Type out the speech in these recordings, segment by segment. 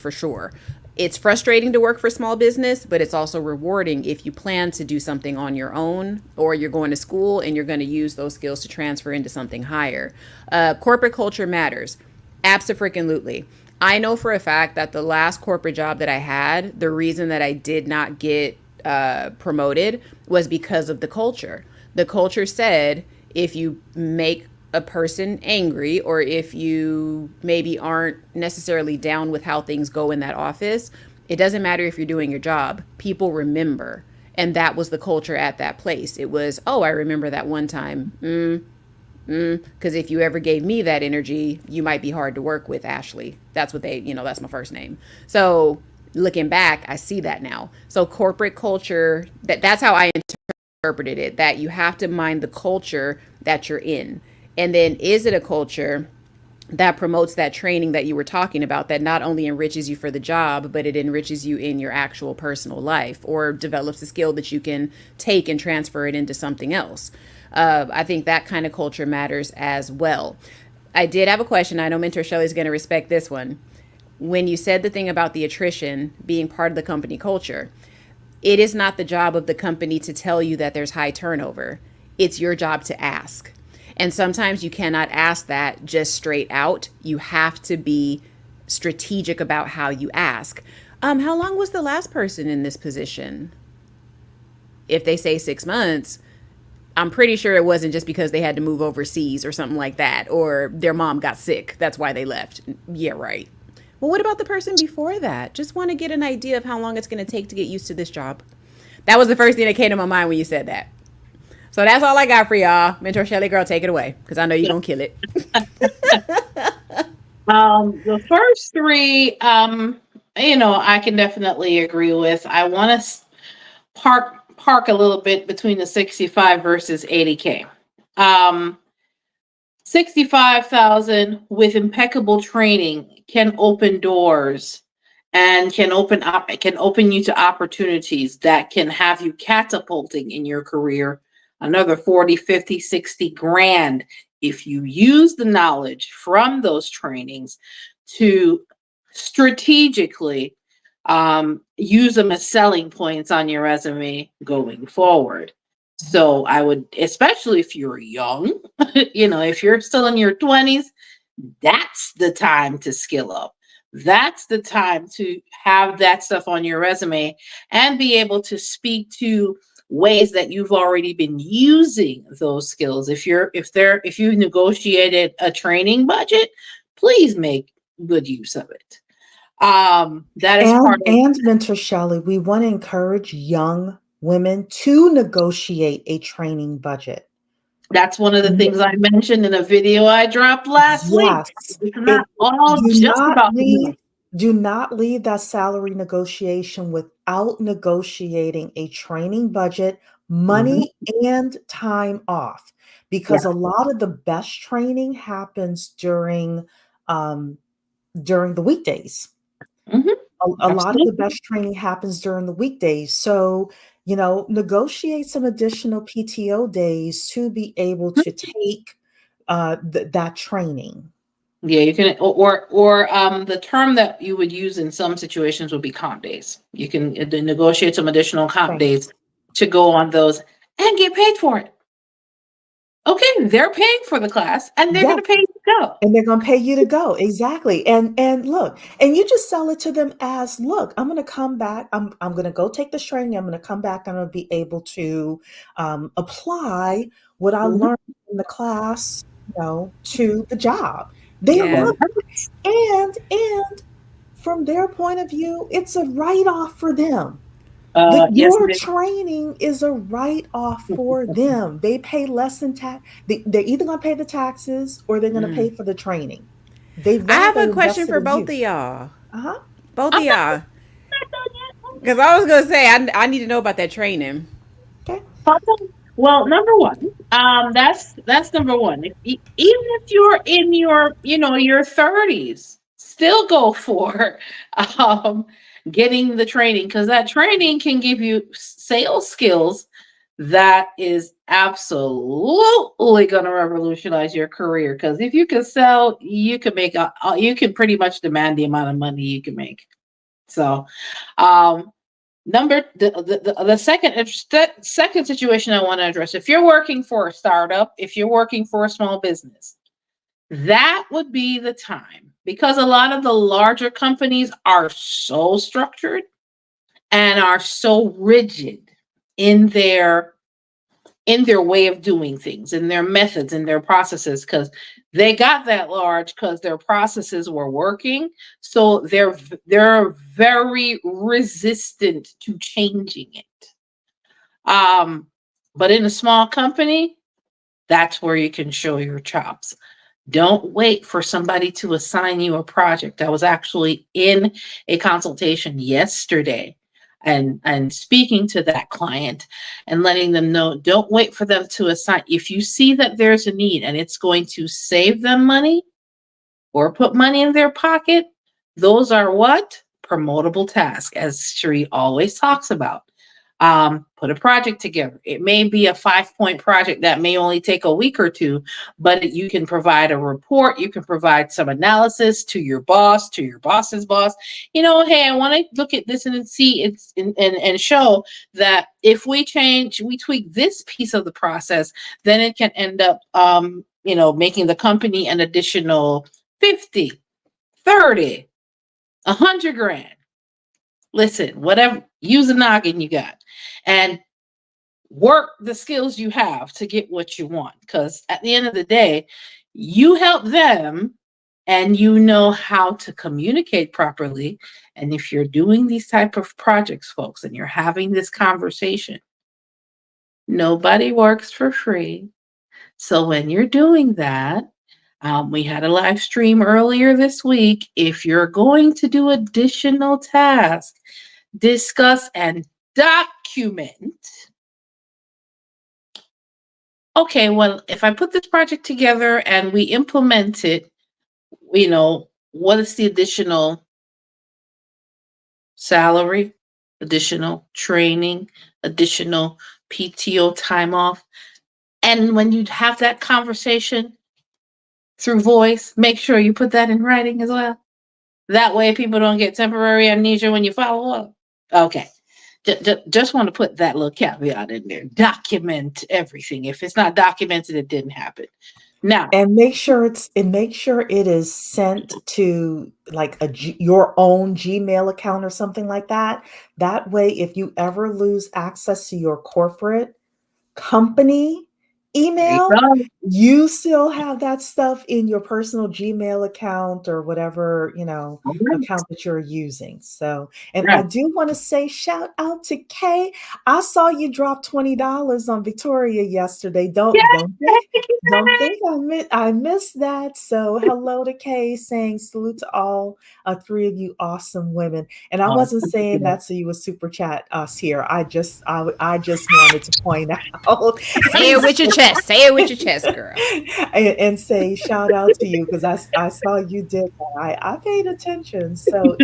for sure. It's frustrating to work for small business, but it's also rewarding if you plan to do something on your own, or you're going to school and you're going to use those skills to transfer into something higher. Corporate culture matters. Absolutely. I know for a fact that the last corporate job that I had, the reason that I did not get promoted was because of the culture. The culture said if you make a person angry, or if you maybe aren't necessarily down with how things go in that office, it doesn't matter if you're doing your job. People remember. And that was the culture at that place. It was, oh, I remember that one time. Because if you ever gave me that energy, you might be hard to work with, Ashley. That's what that's my first name. So looking back, I see that now. So corporate culture, that's how I interpreted it, that you have to mind the culture that you're in. And then, is it a culture that promotes that training that you were talking about, that not only enriches you for the job, but it enriches you in your actual personal life, or develops a skill that you can take and transfer it into something else? I think that kind of culture matters as well. I did have a question. I know Mentor Shelley's going to respect this one. When you said the thing about the attrition being part of the company culture, it is not the job of the company to tell you that there's high turnover. It's your job to ask. And sometimes you cannot ask that just straight out. You have to be strategic about how you ask. How long was the last person in this position? If they say 6 months, I'm pretty sure it wasn't just because they had to move overseas or something like that, or their mom got sick. That's why they left. Yeah, right. Well, what about the person before that? Just want to get an idea of how long it's going to take to get used to this job. That was the first thing that came to my mind when you said that. So that's all I got for y'all. Mentor Shelley, girl, take it away, because I know you're going to kill it. The first three, I can definitely agree with. I want to park a little bit between the 65 versus 80K. 65,000 with impeccable training can open doors and can open you to opportunities that can have you catapulting in your career another 40, 50, 60 grand if you use the knowledge from those trainings to strategically use them as selling points on your resume going forward. So I would, especially if you're young, if you're still in your 20s, that's the time to skill up. That's the time to have that stuff on your resume and be able to speak to ways that you've already been using those skills. If you negotiated a training budget, please make good use of it. That is part of. And Mentor Shelley, we want to encourage young women to negotiate a training budget. That's one of the things I mentioned in a video I dropped last week. It's not all just about the do not leave that salary negotiation without negotiating a training budget, money, and time off, because a lot of the best training happens during the weekdays. A lot of the best training happens during the weekdays. So, negotiate some additional PTO days to be able to take that training. Yeah, you can, or the term that you would use in some situations would be comp days. You can negotiate some additional comp days to go on those and get paid for it. Okay, they're paying for the class, and they're going to pay you to go. And they're going to pay you to go. Exactly. And look, and you just sell it to them as, look, I'm going to come back. I'm going to go take this training. I'm going to come back. I'm going to be able to apply what I learned in the class, to the job. They love it. And from their point of view, it's a write-off for them. Your training is a write-off for them. They pay less than tax. They're either going to pay the taxes or they're going to pay for the training. I have a question for both of y'all. Both of y'all. Because I was going to say, I need to know about that training. Okay. Well, number one, that's number one. Even if you're in your 30s, still go for getting the training, because that training can give you sales skills that is absolutely going to revolutionize your career. Because if you can sell, you can make you can pretty much demand the amount of money you can make. So, the second situation I want to address: if you're working for a startup, if you're working for a small business, that would be the time, because a lot of the larger companies are so structured and are so rigid in their way of doing things, in their methods, in their processes, because they got that large because their processes were working. So they're very resistant to changing it. But in a small company, that's where you can show your chops. Don't wait for somebody to assign you a project. I was actually in a consultation yesterday and speaking to that client and letting them know, don't wait for them to assign. If you see that there's a need and it's going to save them money or put money in their pocket, those are what? Promotable tasks, as Cheree always talks about. Put a project together. It may be a 5-point project that may only take a week or two, but you can provide a report. You can provide some analysis to your boss, to your boss's boss. Hey, I want to look at this and see it's and show that if we tweak this piece of the process, then it can end up, making the company an additional 50, 30, 100 grand. Listen, whatever, use a noggin you got and work the skills you have to get what you want. Because at the end of the day, you help them and you know how to communicate properly. And if you're doing these type of projects, folks, and you're having this conversation, nobody works for free. So when you're doing that, we had a live stream earlier this week. If you're going to do additional tasks, discuss and document. Okay, well, if I put this project together and we implement it, what is the additional salary, additional training, additional PTO time off? And when you have that conversation through voice, make sure you put that in writing as well. That way people don't get temporary amnesia when you follow up. Okay. Just want to put that little caveat in there. Document everything. If it's not documented, it didn't happen. Now, And make sure it is sent to like your own Gmail account or something like that. That way, if you ever lose access to your corporate company there you email, go. you still have that stuff in your personal Gmail account or whatever, All right. account that you're using. So, and I Right. do want to say shout out to Kay. I saw you drop $20 on Victoria yesterday. Don't think I missed that. So hello to Kay, saying salute to all three of you awesome women. And I wasn't saying that so you would super chat us here. I just wanted to point out Say it with your chest. Say it with your chest, girl. and say shout out to you because I saw you did that. I paid attention. So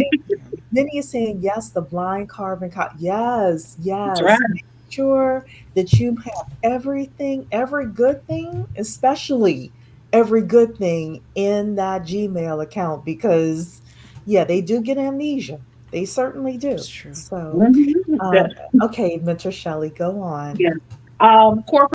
Minnie is saying yes, the blind carbon yes, That's right. make sure that you have everything, every good thing, especially every good thing in that Gmail account because they do get amnesia. They certainly It's do. true. So Yeah. okay, Mentor Shelley, go on. Yeah. Corporate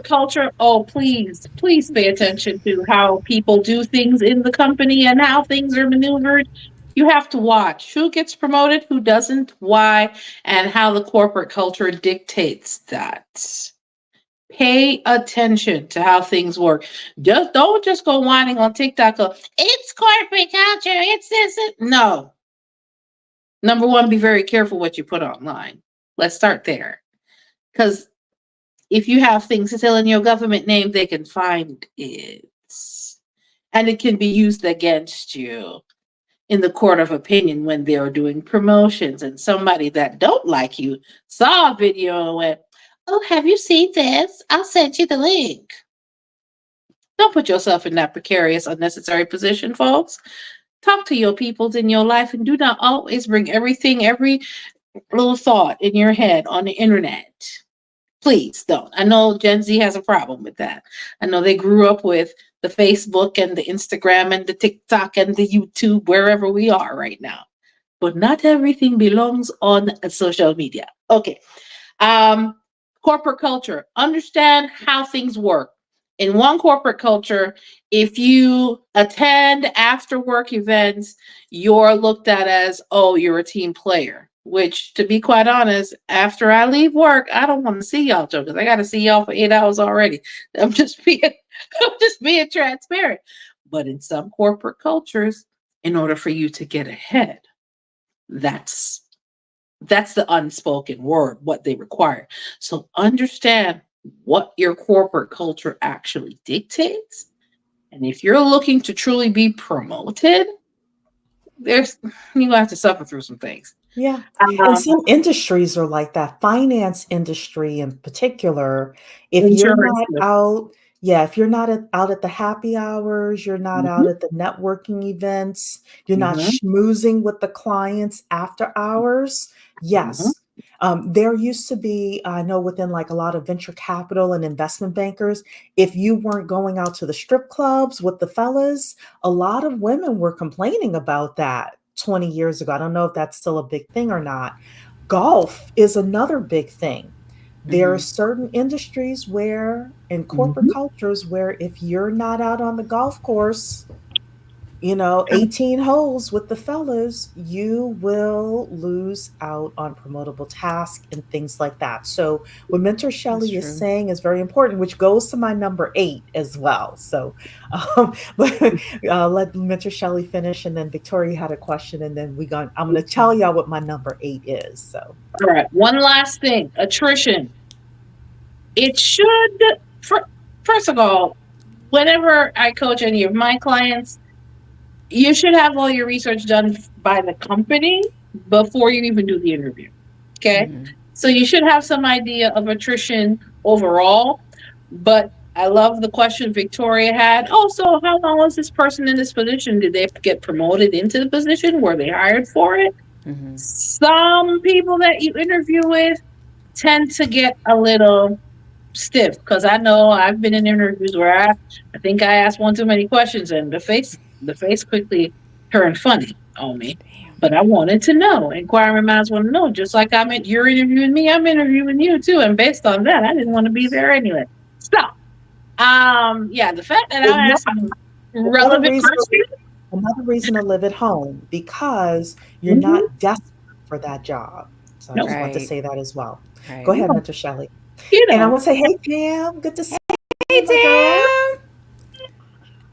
culture. Oh, please pay attention to how people do things in the company and how things are maneuvered. You have to watch who gets promoted, who doesn't, why, and how the corporate culture dictates that. Pay attention to how things work. Don't just go whining on TikTok. It's corporate culture. It's this. No. Number one, be very careful what you put online. Let's start there. Because if you have things still in your government name, they can find it. And it can be used against you in the court of opinion when they're doing promotions. And somebody that don't like you saw a video and went, oh, have you seen this? I'll send you the link. Don't put yourself in that precarious, unnecessary position, folks. Talk to your peoples in your life and do not always bring every little thought in your head on the internet. Please don't. I know Gen Z has a problem with that. I know they grew up with the Facebook and the Instagram and the TikTok and the YouTube, wherever we are right now. But not everything belongs on social media. Okay. Um, Corporate culture. Understand how things work. In one corporate culture, if you attend after work events, you're looked at as, oh, you're a team player. Which, to be quite honest, after I leave work, I don't want to see y'all because I got to see y'all for 8 hours already. I'm just being, I'm just being transparent. But in some corporate cultures, in order for you to get ahead, that's that's the unspoken word, what they require. So understand what your corporate culture actually dictates. And if you're looking to truly be promoted, there's you have to suffer through some things. Yeah. And Um, some industries are like that. Finance industry in particular, if you're Insurance. not out, yeah, if you're not out at the happy hours, you're not out Mhm, at the networking events, you're not mhm, schmoozing with the clients after hours. mhm. Yes. There used to be, I know within like a lot of venture capital and investment bankers, if you weren't going out to the strip clubs with the fellas, a lot of women were complaining about that 20 years ago. I don't know if that's still a big thing or not. Golf is another big thing. There are Hmm. certain industries where, in corporate Mhm. cultures, where if you're not out on the golf course, 18 holes with the fellas, you will lose out on promotable tasks and things like that. So, what Mentor That's Shelley is true. saying is very important, which goes to my number 8 as well. So, but let Mentor Shelley finish, and then Victoria had a question, and then I'm going to tell y'all what my number 8 is. So, All right. One last thing, attrition. It should, fir- first of all, whenever I coach any of my clients, you should have all your research done by the company before you even do the interview. Okay. Hmm. So you should have some idea of attrition overall. But I love the question Victoria had. Oh, so how long was this person in this position? Did they get promoted into the position? Were they hired for it? Hmm. Some people that you interview with tend to get a little stiff because I know I've been in interviews where I think I asked one too many questions and the face quickly turned funny on me. Damn. But I wanted to know. Inquiring minds want to know. Just like you're interviewing me, I'm interviewing you too. And based on that, I didn't want to be there anyway. So, yeah, the fact that I another, asked some another relevant reason questions. another reason to live at home because you're Mhm. not desperate for that job. So I No, just want to Right. say that as well. Go Right. ahead, no, Mentor Shelley. you And I know, want to say, hey, Pam, good to see Hey, you, my girl. Tam.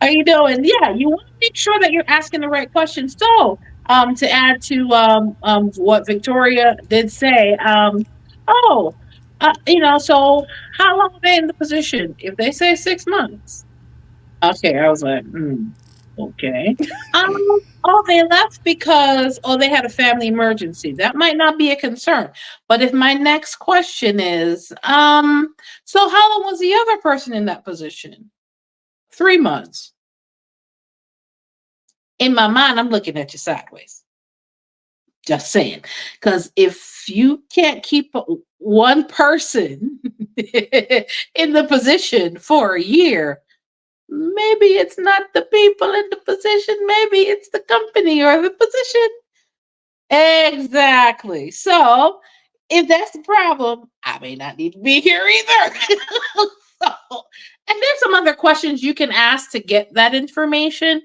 how you doing? Yeah, you want to make sure that you're asking the right questions. So, to add to what Victoria did say, oh, so how long are they in the position? If they say 6 months, okay, I was like, okay. Um, oh, they left because they had a family emergency. That might not be a concern. But if my next question is, so how long was the other person in that position? 3 months. In my mind, I'm looking at you sideways. Just saying. Because if you can't keep one person in the position for a year, maybe it's not the people in the position, maybe it's the company or the position. Exactly. So if that's the problem, I may not need to be here either. So, and there's some other questions you can ask to get that information,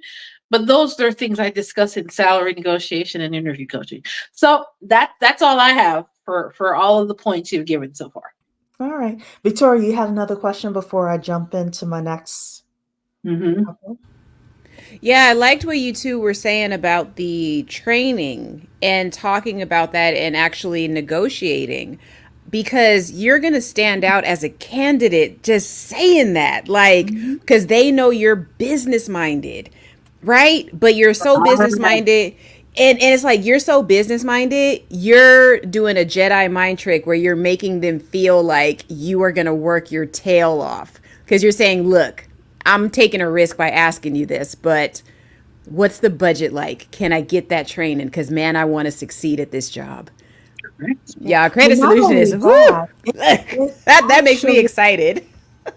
but those are things I discuss in salary negotiation and interview coaching. So that's all I have for all of the points you've given so far. All right. Victoria, you had another question before I jump into my next Hmm. couple? Yeah, I liked what you two were saying about the training and talking about that and actually negotiating because you're going to stand out as a candidate just saying that, like, Mhm. because they know you're business minded, right? But you're so business minded. And it's like you're so business minded, you're doing a Jedi mind trick where you're making them feel like you are going to work your tail off because you're saying, look, I'm taking a risk by asking you this, but what's the budget like? Can I get that training? Because, man, I want to succeed at this job. Right. Yeah, Well, credit not solution is only whoo. that, Look, it that makes me actually, excited.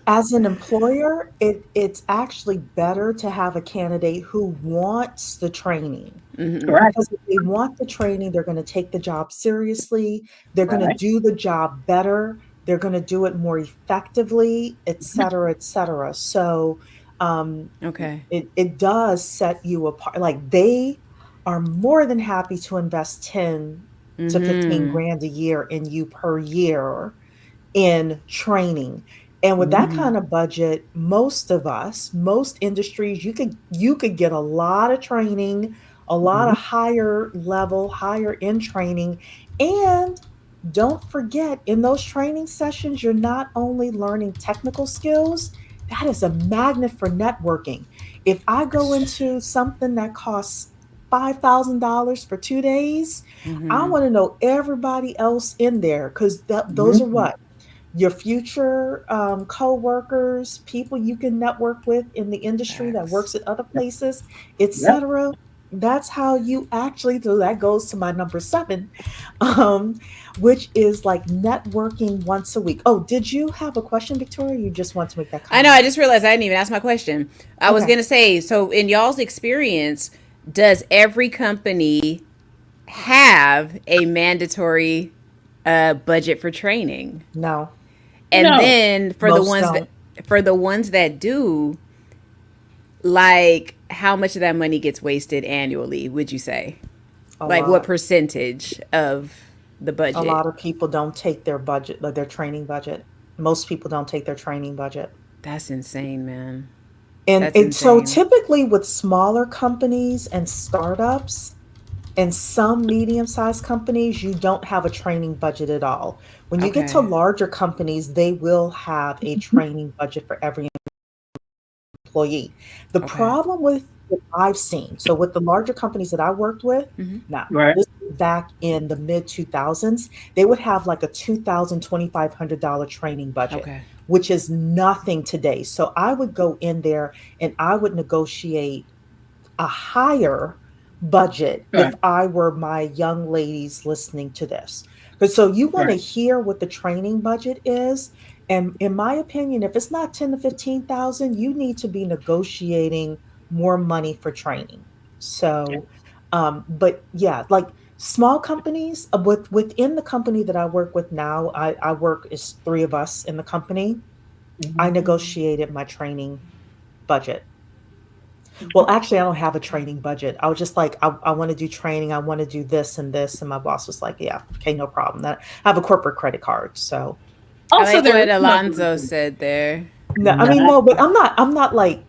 as an employer, it's actually better to have a candidate who wants the training. Correct. Because if they want the training, they're going to take the job seriously. They're going to Right. do the job better. They're going to do it more effectively, et cetera, et cetera. So um, Okay. it does set you apart. Like they are more than happy to invest 10 to 15 Mm-hmm. grand a year in you per year in training. And with that Mhm. Mm-hmm. kind of budget, most of us, most industries, you could get a lot of training, a lot Mhm. of higher level, higher end training. And don't forget, in those training sessions, you're not only learning technical skills, that is a magnet for networking. If I go into something that costs $5,000 for 2 days, I Mm-hmm. want to know everybody else in there because those are Mhm. what your future co-workers, people you can network with in the industry that Facts. works at other Yep. places, Yep. etc. That's how you actually do. That goes to my number seven, um, which is like networking once a week. Oh, did you have a question, Victoria? You just want to make that I know. I comment? just realized I didn't even ask my question. I was Okay. gonna say. So, in y'all's experience, does every company have a mandatory budget for training? No, And No. then most don't. for the ones that do, like how much of that money gets wasted annually? Would you say? A Like what lot. percentage of the A budget? lot of people don't take their budget, like their training budget. Most people don't take their training budget. That's insane, man. And That's it so insane. typically with smaller companies and startups and some medium-sized companies, you don't have a training budget at all. When you get to Okay. larger companies, they will have a training budget for every employee. The Okay. problem with what I've seen, so with the larger companies that I worked with, Mm-hmm. now Right. this was back in the mid 2000s, they would have like a $2,000 $2,500 training budget, Okay. which is nothing today. So I would go in there and I would negotiate a higher budget if Right. I were my young ladies listening to this. Because so you want to Right. hear what the training budget is. And in my opinion, if it's not 10 to 15,000, you need to be negotiating more money for training. Yeah. So, but yeah, like small companies within the company that I work with now, I work is three of us in the company. I Mhm. negotiated my training budget. Well, actually, I don't have a training budget. I was just like, I want to do training. I want to do this and this. And my boss was like, yeah, okay, no problem. That I have a corporate credit card. So I Also, like there is what another Alonzo reason. said there. no, I mean, Not. no, but I'm not like,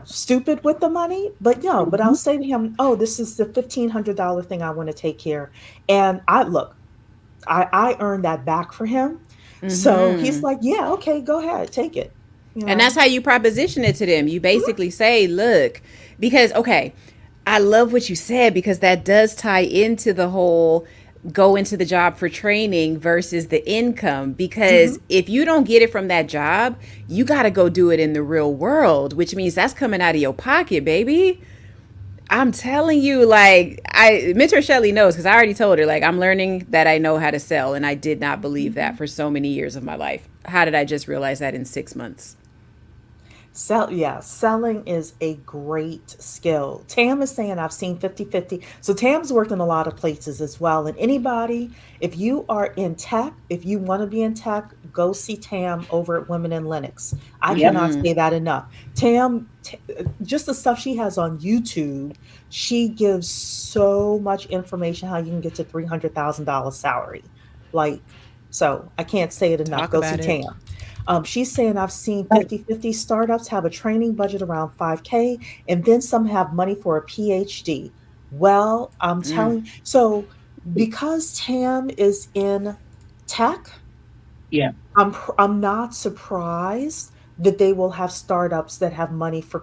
stupid with the money, but no, but I'll Mhm. say to him, oh, this is the $1,500 thing I want to take here. And I look, I earned that back for him. So he's Mm-hmm. like, yeah, okay, go ahead, take it. You And that's know, how you proposition it to them. You basically say, look, because, okay, I love what you said because that does tie into the whole go into the job for training versus the income. hmm Because if you don't get it from that job, you got to go do it in the real world, which means that's coming out of your pocket, baby. I'm telling you, like, I mentor Shelly knows because I already told her, like, I'm learning that I know how to sell, and I did not believe that for so many years of my life. How did I just realize that in 6 months? Yeah, selling is a great skill. Tam is saying I've seen 50-50. So Tam's worked in a lot of places as well. And anybody, if you are in tech, if you want to be in tech, go see Tam over at Women in Linux. I Yep. cannot Mm-hmm. say that enough. Just the stuff she has on YouTube, she gives so much information how you can get to $300,000 salary. Like, so I can't say it enough. Talk Go see about it. Tam. She's saying I've seen Right. 50-50 startups have a training budget around 5K, and then some have money for a PhD. Well, I'm Mm. telling so because Tam is in tech, Yeah. I'm not surprised that they will have startups that have money for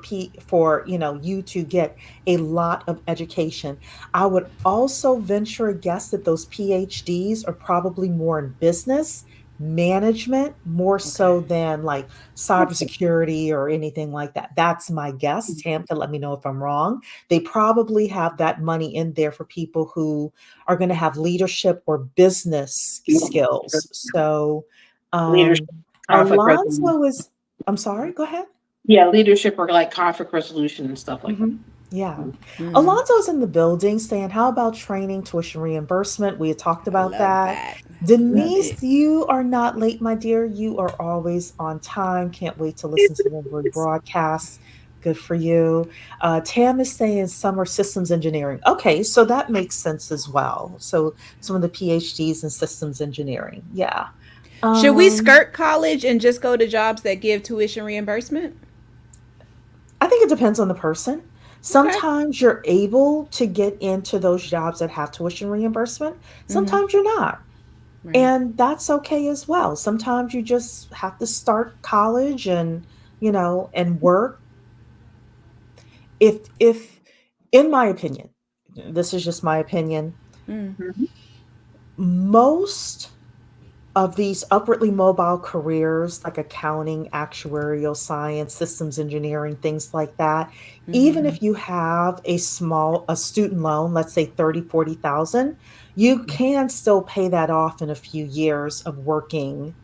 you to get a lot of education. I would also venture a guess that those PhDs are probably more in business, management more so Okay. than like cybersecurity or anything like that. That's my guess. Tam can let me know if I'm wrong. They probably have that money in there for people who are going to have leadership or business skills. So, Leadership, um, conflict resolution. Alonzo is, I'm sorry, go ahead. Yeah, leadership or like conflict resolution and stuff like that. Mhm. Yeah. Mm, Alonso's in the building saying, how about training, tuition reimbursement? We had talked I about love that. that. Love Denise, it. you are not late, my dear. You are always on time. Can't wait to listen to the rebroadcast. Good for you. Tam is saying summer systems engineering. Okay, so that makes sense as well. So some of the PhDs in systems engineering. Yeah. Should we Um, skirt college and just go to jobs that give tuition reimbursement? I think it depends on the person. Okay. Sometimes you're able to get into those jobs that have tuition reimbursement. Mm-hmm. Sometimes you're not. Right. And that's okay as well. Sometimes you just have to start college and, and work. If in my opinion, this is just my opinion, Mm. Mhm. most of these upwardly mobile careers like accounting, actuarial science, systems engineering, things like that, even Mm-hmm. if you have a student loan, let's say 30, 40,000, you can still pay that off in a few years of working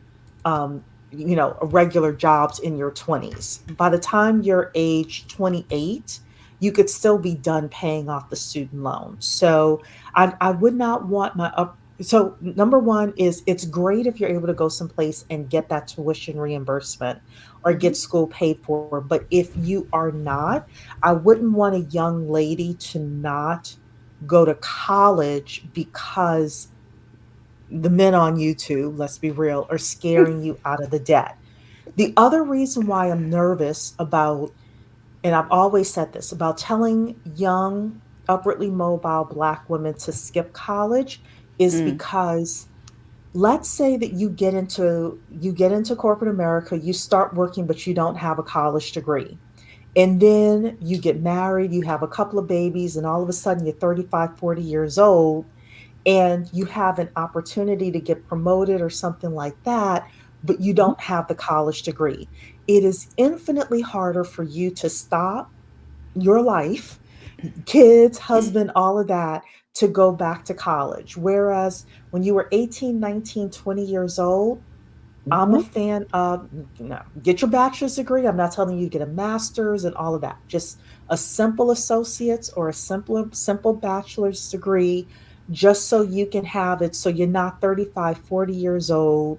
regular jobs in your 20s. By the time you're age 28, you could still be done paying off the student loan. So I would not want my up. So number one is it's great if you're able to go someplace and get that tuition reimbursement or Mm-hmm. get school paid for. But if you are not, I wouldn't want a young lady to not go to college because the men on YouTube, let's be real, are scaring you out of the debt. The other reason why I'm nervous about, and I've always said this, about telling young, upwardly mobile Black women to skip college is Mm. because let's say that you get into corporate America, you start working, but you don't have a college degree. And then you get married, you have a couple of babies, and all of a sudden you're 35, 40 years old and you have an opportunity to get promoted or something like that, but you don't have the college degree. It is infinitely harder for you to stop your life, kids, husband, all of that, to go back to college. Whereas when you were 18, 19, 20 years old, I'm a Mhm. fan of, get your bachelor's degree. I'm not telling you to get a master's and all of that. Just a simple associate's or a simple bachelor's degree, just so you can have it. So you're not 35, 40 years old.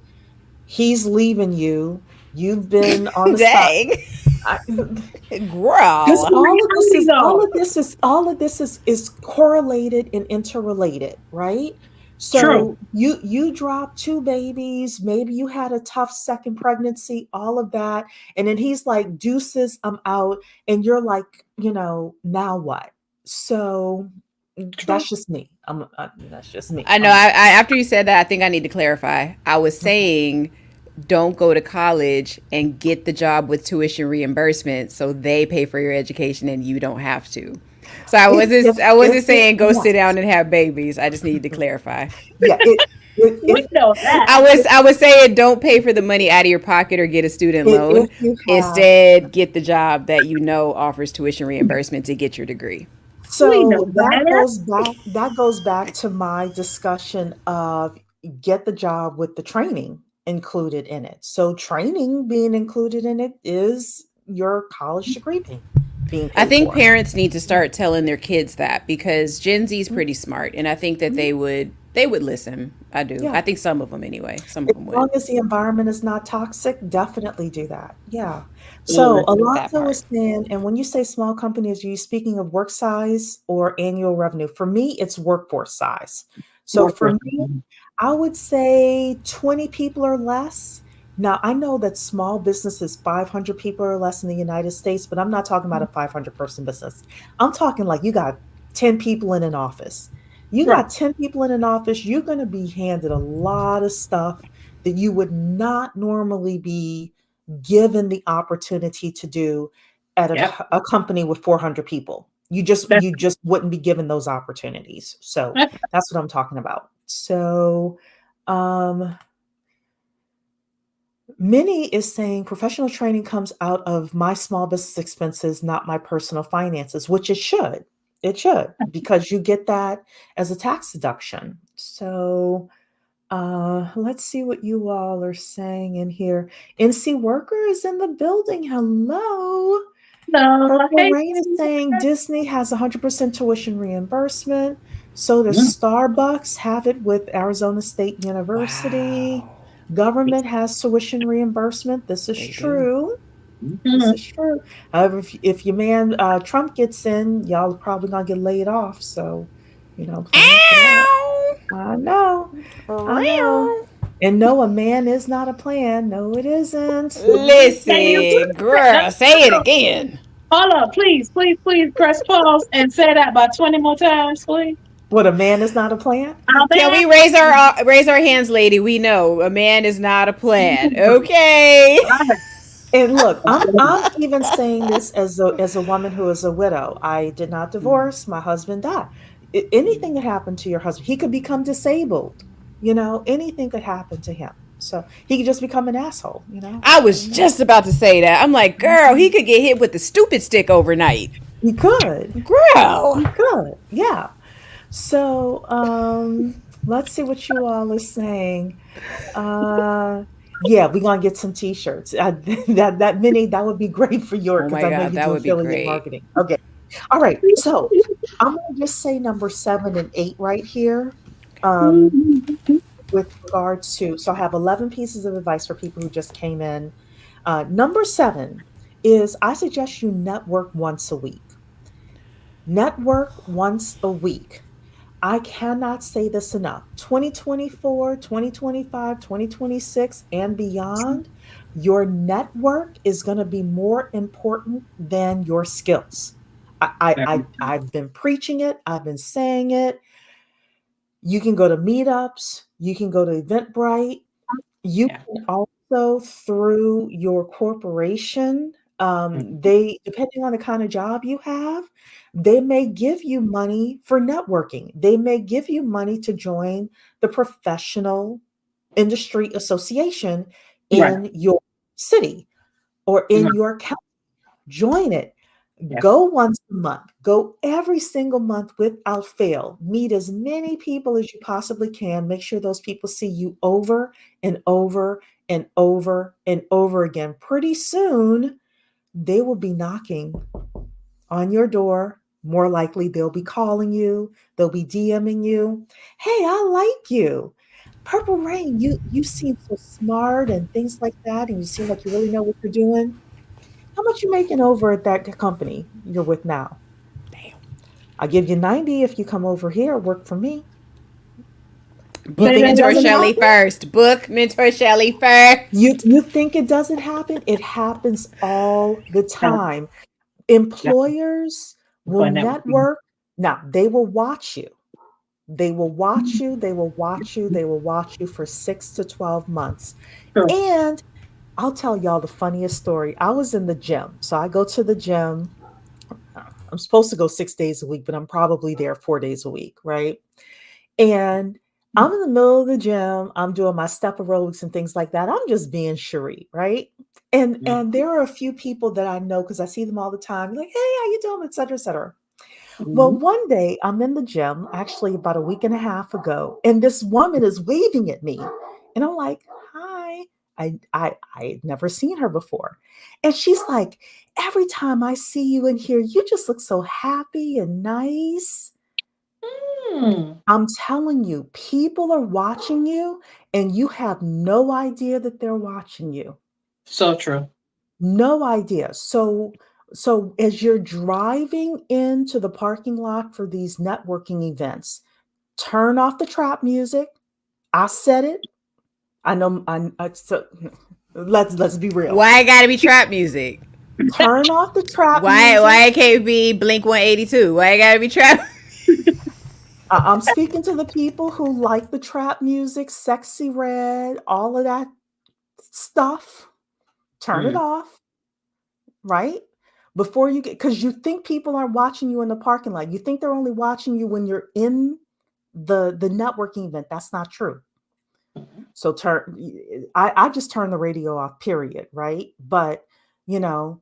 He's leaving you. You've been on the side. Dang. I, because Growl. all of this is correlated and interrelated, right? True. So you dropped two babies, maybe you had a tough second pregnancy, all of that, and then he's like, "Deuces, I'm out," and you're like, now what? So True. that's just me. That's just me. I know. I after you said that, I think I need to clarify. I was Okay. saying, don't go to college and get the job with tuition reimbursement, so they pay for your education and you don't have to. So I If if wasn't. I if wasn't it saying go sit yes, down and have babies. I just needed to clarify. yeah, We know that. I was saying don't pay for the money out of your pocket or get a student loan. if you have. Instead, get the job that you know offers tuition reimbursement to get your degree. We know So that that. goes back that goes back to my discussion of get the job with the training included in it. So training being included in it is your college degree being I paid think for. parents need to start telling their kids that because Gen Z is pretty smart, and I think that Mhm. they would listen. I do. Yeah. I think some of them anyway. Some of As them long would. as the environment is not toxic, definitely do that. Yeah. So Absolutely. That Alonzo part. was saying, and when you say small companies, are you speaking of work size or annual revenue? For me, it's workforce size. So for Workforce. me, I would say 20 people or less. Now, I know that small business is 500 people or less in the United States, but I'm not talking about a 500-person business. I'm talking like you got 10 people in an office. You Right. got 10 people in an office, you're going to be handed a lot of stuff that you would not normally be given the opportunity to do at Yep. a company with 400 people. You just That's you just wouldn't be given those opportunities. So that's what I'm talking about. So, um, Minnie is saying professional training comes out of my small business expenses, not my personal finances, which it should. It should, because you get that as a tax deduction. So let's see what you all are saying in here. NC Worker is in the building. Hello. No, Purple hey. Rain is saying Disney has 100% tuition reimbursement. So does Mm, Starbucks have it with Arizona State University. Wow. Government has tuition reimbursement. This is They do. true. This mhm. is true. However, if your man Trump gets in, y'all are probably gonna get laid off. So, plan for that. Ow! I know. I know. Real. And no, a man is not a plan. No, it isn't. Can you Listen, girl, say it hold up, again. hold up, please, please, please press pause and say that about 20 more times, please. What, a man is not a plan? Oh, Can we raise our hands, lady? We know a man is not a plan. man. Okay. And look, I'm even saying this as a woman who is a widow. I did not divorce. My husband died. Anything that happened to your husband, he could become disabled. Anything could happen to him. So he could just become an asshole. I I was don't know. just about to say that. I'm like, girl, he could get hit with the stupid stick overnight. He could. Girl. He could. Yeah. So let's see what you all are saying. Uh, yeah, we're gonna get some t-shirts. That mini, that would be great for your, Oh because my I know God, you that do would be affiliate great. marketing. Okay. All right. So I'm gonna just say number 7 and 8 right here. Um, with regard to, so I have 11 pieces of advice for people who just came in. Number 7 is, I suggest you network once a week. Network once a week. I cannot say this enough. 2024, 2025, 2026, and beyond, your network is going to be more important than your skills. I've been preaching it, I've been saying it. You can go to meetups, you can go to Eventbrite, you Yeah. can also, through your corporation, Mm. they, depending on the kind of job you have, they may give you money for networking. They may give you money to join the professional industry association Right. in your city or in Right. your county. Join it. Yeah. Go once a month. Go every single month without fail. Meet as many people as you possibly can. Make sure those people see you over and over and over and over again. Pretty soon, they will be knocking on your door. More likely, they'll be calling you. They'll be DMing you. Hey, I like you. Purple Rain, you seem so smart and things like that, and you seem like you really know what you're doing. How much you making over at that company you're with now? Damn. I'll give you 90 if you come over here, work for me. You Book Say think it that Mentor doesn't Shelly happen? first. Book Mentor Shelly first. You think it doesn't happen? It happens all the again. time. Yeah. Employers will For networking. network. Now, they will watch you. They will watch you. They will watch you. They will watch you for 6 to 12 months. Sure. And I'll tell y'all the funniest story. I was in the gym. So I go to the gym. I'm supposed to go 6 days a week, but I'm probably there 4 days a week, right? And I'm in the middle of the gym. I'm doing my step aerobics and things like that. I'm just being Cheree, right? And there are a few people that I know because I see them all the time. Like, hey, how you doing? Et cetera, et cetera. Well, Mm-hmm. one day I'm in the gym, actually about a week and a half ago, and this woman is waving at me. And I'm like, hi. I had never seen her before. And she's like, every time I see you in here, you just look so happy and nice. Mm. I'm telling you, people are watching you and you have no idea that they're watching you. So true. No idea. So as you're driving into the parking lot for these networking events, turn off the trap music. I said it. I know so let's be real. Why it gotta be trap music? Turn off the trap Why music. it can't be Blink 182? Why it gotta be trap? I'm speaking to the people who like the trap music, sexy red, all of that stuff. Turn it Mm. off, right? Before you get, because you think people are watching you in the parking lot. You think they're only watching you when you're in the networking event. That's not true. So I just turn the radio off, period, right? But, you know,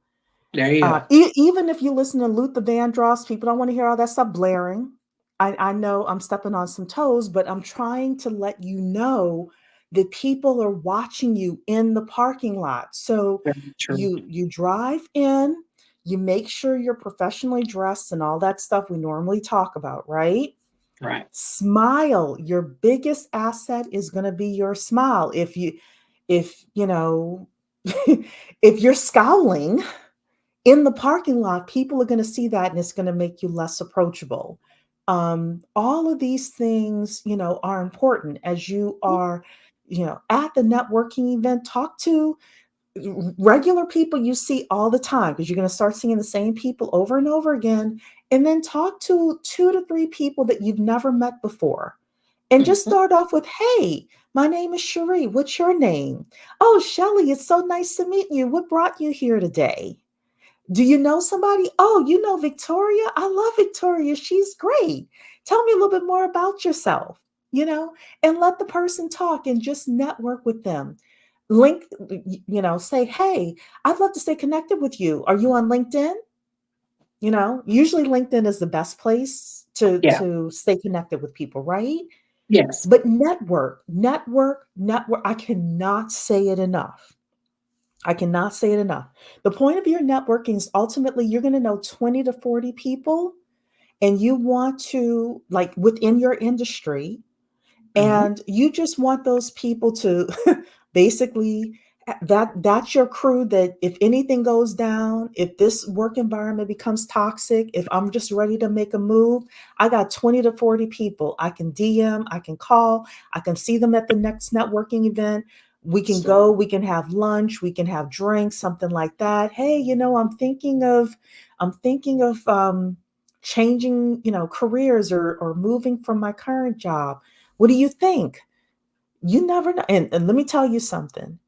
There you go. even if you listen to Luther Vandross, people don't want to hear all that stuff blaring. I know I'm stepping on some toes, but I'm trying to let you know that people are watching you in the parking lot. So Very true. you drive in, you make sure you're professionally dressed and all that stuff we normally talk about, right? Right. Smile. Your biggest asset is going to be your smile. If you know, if you're scowling in the parking lot, people are going to see that and it's going to make you less approachable. All of these things, are important as you are, at the networking event. Talk to regular people you see all the time because you're going to start seeing the same people over and over again. And then talk to 2 to 3 people that you've never met before. And just Mhm. start off with, hey, my name is Cheree. What's your name? Oh, Shelly, it's so nice to meet you. What brought you here today? Do you know somebody? Oh, you know Victoria? I love Victoria. She's great. Tell me a little bit more about yourself, and let the person talk and just network with them. Link, say, hey, I'd love to stay connected with you. Are you on LinkedIn? Usually LinkedIn is the best place to Yeah. to stay connected with people, right? Yes. But network, network, network. I cannot say it enough. I cannot say it enough. The point of your networking is ultimately you're going to know 20 to 40 people, and you want to, like, within your industry, Mhm. and you just want those people to basically, that's your crew, that if anything goes down, if this work environment becomes toxic, if I'm just ready to make a move, I got 20 to 40 people I can DM, I can call, I can see them at the next networking event. We can go, we can have lunch, we can have drinks, something like that. Hey, I'm thinking of changing, careers, or moving from my current job. What do you think? You never know. And let me tell you something.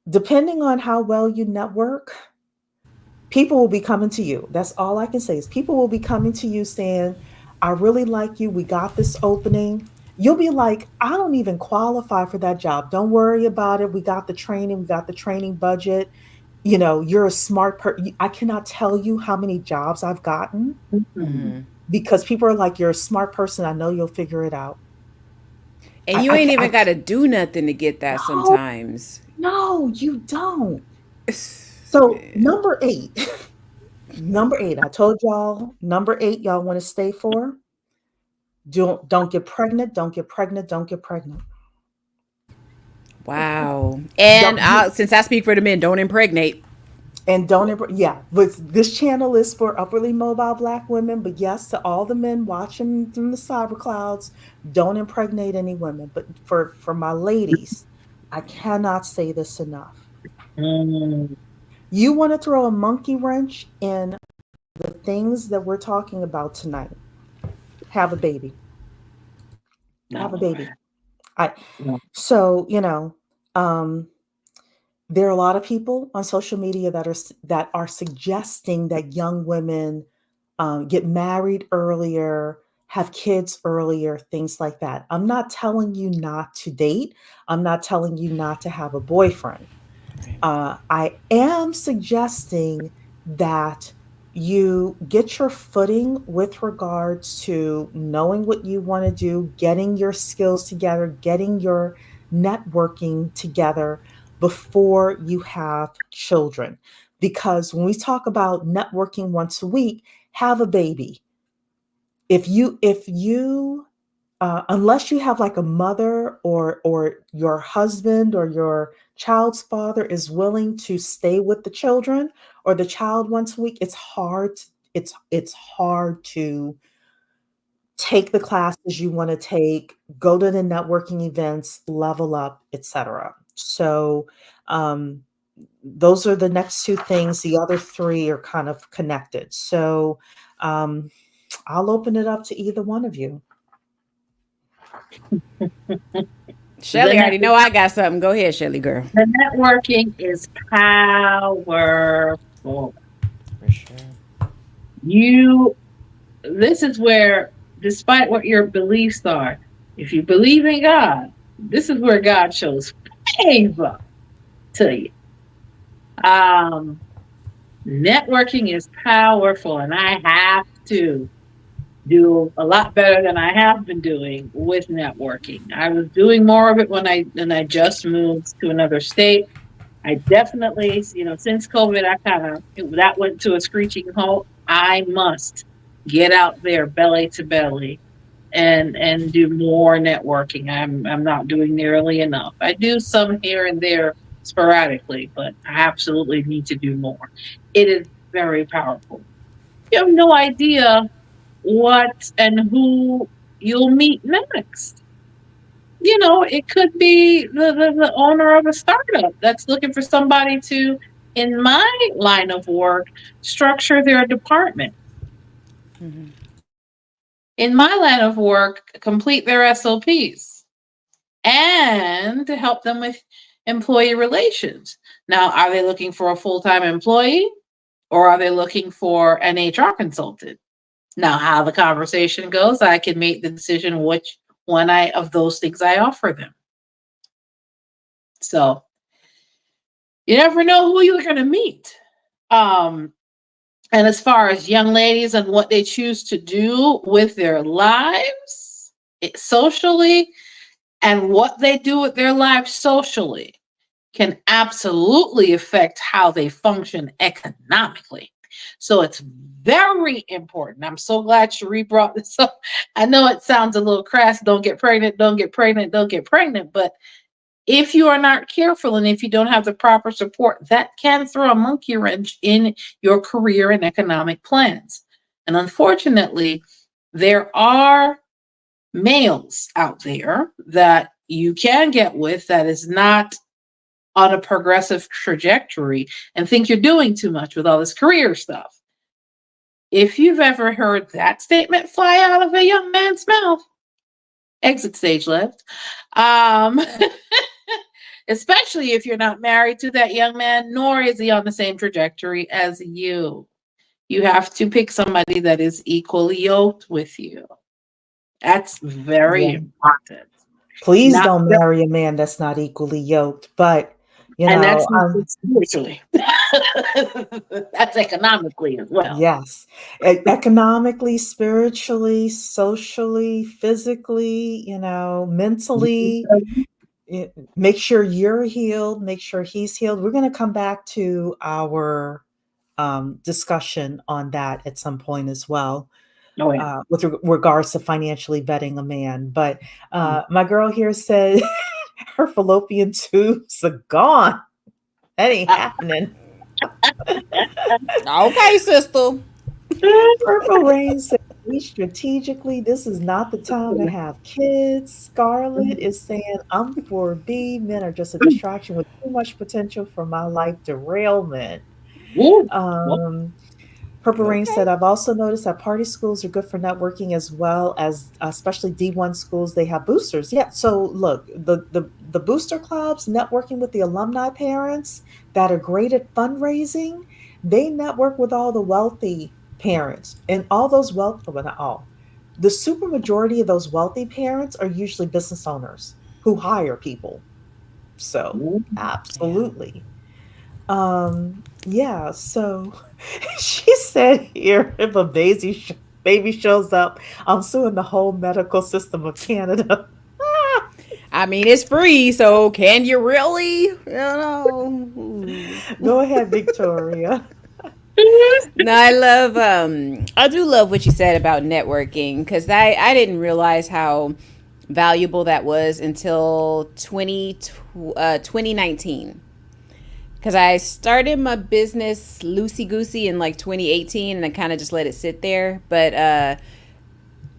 Depending on how well you network, people will be coming to you. That's all I can say is people will be coming to you saying, I really like you. We got this opening. You'll be like, I don't even qualify for that job. Don't worry about it. We got the training. We got the training budget. You're a smart person. I cannot tell you how many jobs I've gotten Mhm. because people are like, you're a smart person. I know you'll figure it out. And I, you I, ain't ca- even I got to do nothing to get that no, sometimes. no, you don't. So number 8, number 8, I told y'all, number 8, y'all want to stay for. Don't get pregnant. Don't get pregnant. Don't get pregnant. Wow. And Don't you since I speak for the men, don't impregnate. and don't ever, yeah. But this channel is for upwardly mobile Black women. But yes, to all the men watching from the cyber clouds, don't impregnate any women. But for my ladies, I cannot say this enough. Mm. You want to throw a monkey wrench in the things that we're talking about tonight. Have a baby. Have a No. baby. I No. so um, there are a lot of people on social media that are suggesting that young women get married earlier, have kids earlier, things like that. I'm not telling you not to date. I'm not telling you not to have a boyfriend. I am suggesting that you get your footing with regards to knowing what you want to do, getting your skills together, getting your networking together before you have children. Because when we talk about networking once a week, have a baby. If you unless you have like a mother or your husband or your child's father is willing to stay with the children or the child once a week, it's hard to take the classes you want to take, go to the networking events, level up, etc. So those are the next 2 things. The other 3 are kind of connected. So um, I'll open it up to either one of you. Shelly The already know I got something. Go ahead, Shelly girl. The networking is powerful. For sure. You, this is where, despite what your beliefs are, if you believe in God, This is where God shows favor to you. Um, Networking is powerful, and I have to do a lot better than I have been doing with networking. I was doing more of it when I just moved to another state. I definitely, since COVID, I kind of that went to a screeching halt. I must get out there belly to belly and do more networking. I'm not doing nearly enough. I do some here and there sporadically, but I absolutely need to do more. It is very powerful. You have no idea what and who you'll meet next. It could be the owner of a startup that's looking for somebody to, in my line of work, structure their department. Mm-hmm. In my line of work, complete their SOPs and to help them with employee relations. Now, are they looking for a full-time employee or are they looking for an HR consultant? Now, how the conversation goes, I can make the decision which one of those things I offer them. So you never know who you're going to meet. Um, and as far as young ladies and what they choose to do with their lives socially, and what they do with their lives socially can absolutely affect how they function economically. So it's very important. I'm so glad Cheree brought this up. I know it sounds a little crass. Don't get pregnant, don't get pregnant, don't get pregnant. But if you are not careful and if you don't have the proper support, that can throw a monkey wrench in your career and economic plans. And unfortunately, there are males out there that you can get with that is not on a progressive trajectory and think you're doing too much with all this career stuff. If you've ever heard that statement fly out of a young man's mouth, exit stage left. Um, Especially if you're not married to that young man, nor is he on the same trajectory as you. You have to pick somebody that is equally yoked with you. That's very Yeah. important. Please Not don't marry a man that's not equally yoked. But, and that's not just spiritually. That's economically as well. yes, economically, spiritually, socially, physically, mentally. Make sure you're healed, make sure he's healed. We're going to come back to our discussion on that at some point as well, Oh yeah. with regards to financially vetting a man. But my girl here said her fallopian tubes are gone. That ain't happening. Okay, sister. Purple Rain said, "We strategically, this is not the time to have kids." Scarlett is saying, "I'm for B. Men are just a distraction with too much potential for my life derailment." Woo. Um, Purple Rain Okay. said, "I've also noticed that party schools are good for networking as well as, especially D1 schools, they have boosters." Yeah. So look, the booster clubs, networking with the alumni parents that are great at fundraising, they network with all the wealthy parents and all those well, not all. The super majority of those wealthy parents are usually business owners who hire people. So Woo. Yeah. absolutely. Yeah, so she said here, if a baby shows up, I'm suing the whole medical system of Canada. I mean, it's free, so can you really? Go ahead, Victoria. No, I do love what you said about networking because I didn't realize how valuable that was until 2019. Because I started my business loosey goosey in like 2018 and I kind of just let it sit there. But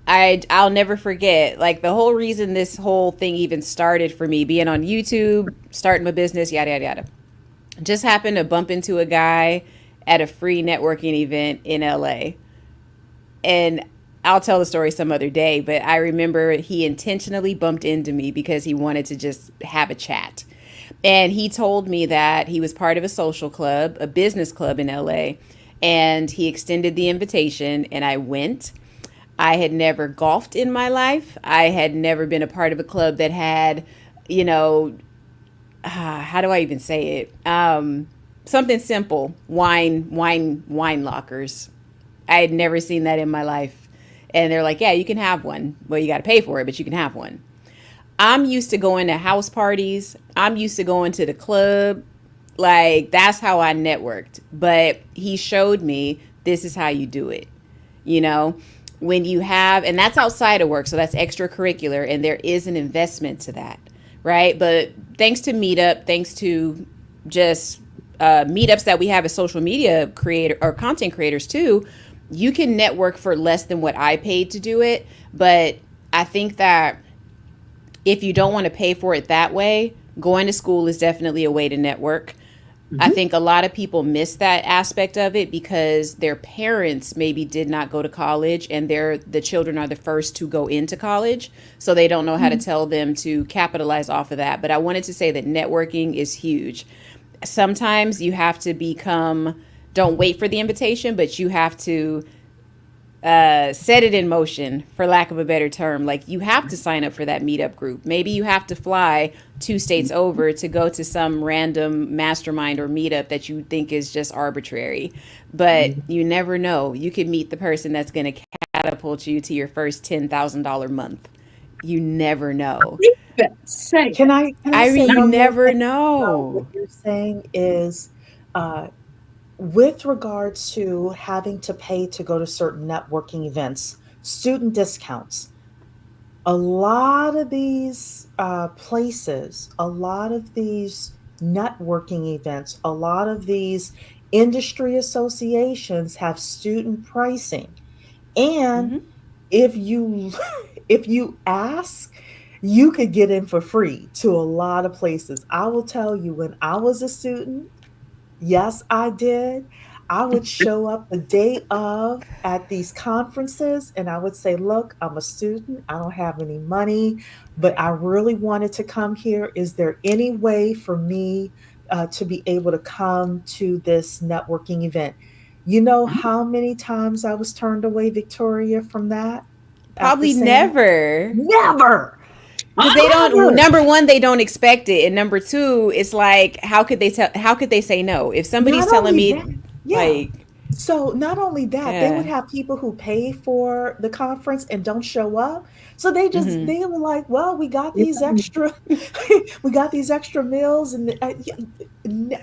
I'll never forget like the whole reason this whole thing even started for me being on YouTube, starting my business, yada yada yada. Just happened to bump into a guy at a free networking event in LA. And I'll tell the story some other day, but I remember he intentionally bumped into me because he wanted to just have a chat. And he told me that he was part of a social club, a business club in LA, and he extended the invitation and I went. I had never golfed in my life. I had never been a part of a club that had you know, how do I even say it? Something simple, wine lockers. I had never seen that in my life. And they're like, yeah, you can have one. Well, you got to pay for it, but you can have one. I'm used to going to house parties. I'm used to going to the club. Like, that's how I networked. But he showed me this is how you do it. You know, when you have, and that's outside of work. So that's extracurricular. And there is an investment to that. Right. But thanks to Meetup, thanks to just meetups that we have as social media creator or content creators too, you can network for less than what I paid to do it. But I think that if you don't want to pay for it that way, going to school is definitely a way to network. I think a lot of people miss that aspect of it because their parents maybe did not go to college and the children are the first to go into college. So they don't know how to tell them to capitalize off of that. But I wanted to say that networking is huge. Sometimes you have to don't wait for the invitation, but you have to set it in motion, for lack of a better term. Like, you have to sign up for that meetup group. Maybe you have to fly 2 states over to go to some random mastermind or meetup that you think is just arbitrary. But you never know. You could meet the person that's going to catapult you to your first $10,000 month. You never know. Say, Can I I say mean, you one more never thing about what know. you're saying is, uh, with regards to having to pay to go to certain networking events, student discounts, a lot of these places, a lot of these networking events, a lot of these industry associations have student pricing. And Hmm. if you if you ask, you could get in for free to a lot of places. I will tell you, when I was a student, yes, I did. I would show up the day of at these conferences and I would say, look, I'm a student. I don't have any money, but I really wanted to come here. Is there any way for me to be able to come to this networking event? You know how many times I was turned away, Victoria, from that after Probably saying that? never. Never, Because they don't, well, never. number one, they don't expect it. And number two, it's like, how could they say no? If somebody's Not telling only that, me, yeah. like, So not only that, they would yeah. have people who pay for the conference and don't show up. So Hmm. they were like, well, we got these extra we got these extra meals and yeah,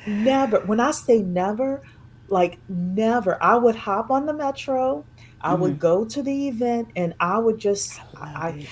never. When I say never, like never. I would hop on the metro, I Hmm. would go to the event and I would just I love it.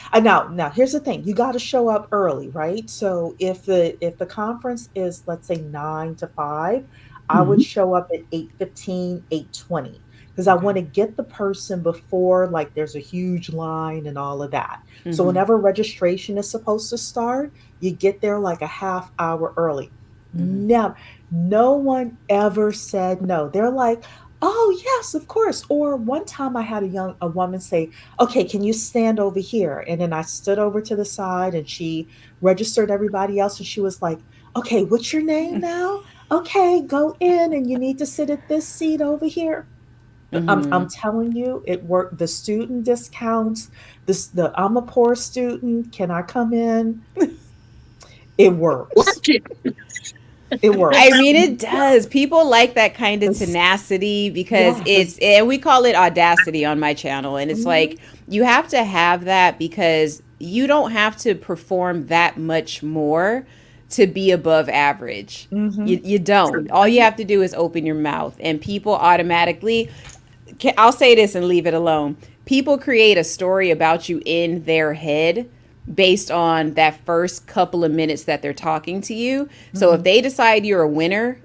now here's the thing. You got to show up early, right? So if the conference is, let's say, 9 to 5, I would show up at 8:15, 8:20, because I Okay. want to get the person before like there's a huge line and all of that. So Hmm. whenever registration is supposed to start, you get there like a half hour early. Hmm. Now, no one ever said no. They're like, "Oh, yes, of course." Or one time I had a woman say, "Okay, can you stand over here?" And then I stood over to the side and she registered everybody else and she was like, "Okay, what's your name now? Okay, go in and you need to sit at this seat over here." I'm Hmm. telling you, it worked. The student discounts, the I'm a poor student. Can I come in? It works. watch it. It I works. mean, it does. People like that kind of It's, tenacity because yes. and we call it audacity on my channel. And it's Mhm, like, you have to have that because you don't have to perform that much more to be above average. mhm. You don't. All you have to do is open your mouth, and people automatically, I'll say this and leave it alone. People create a story about you in their head based on that first couple of minutes that they're talking to you. So if Mhm. they decide you're a winner,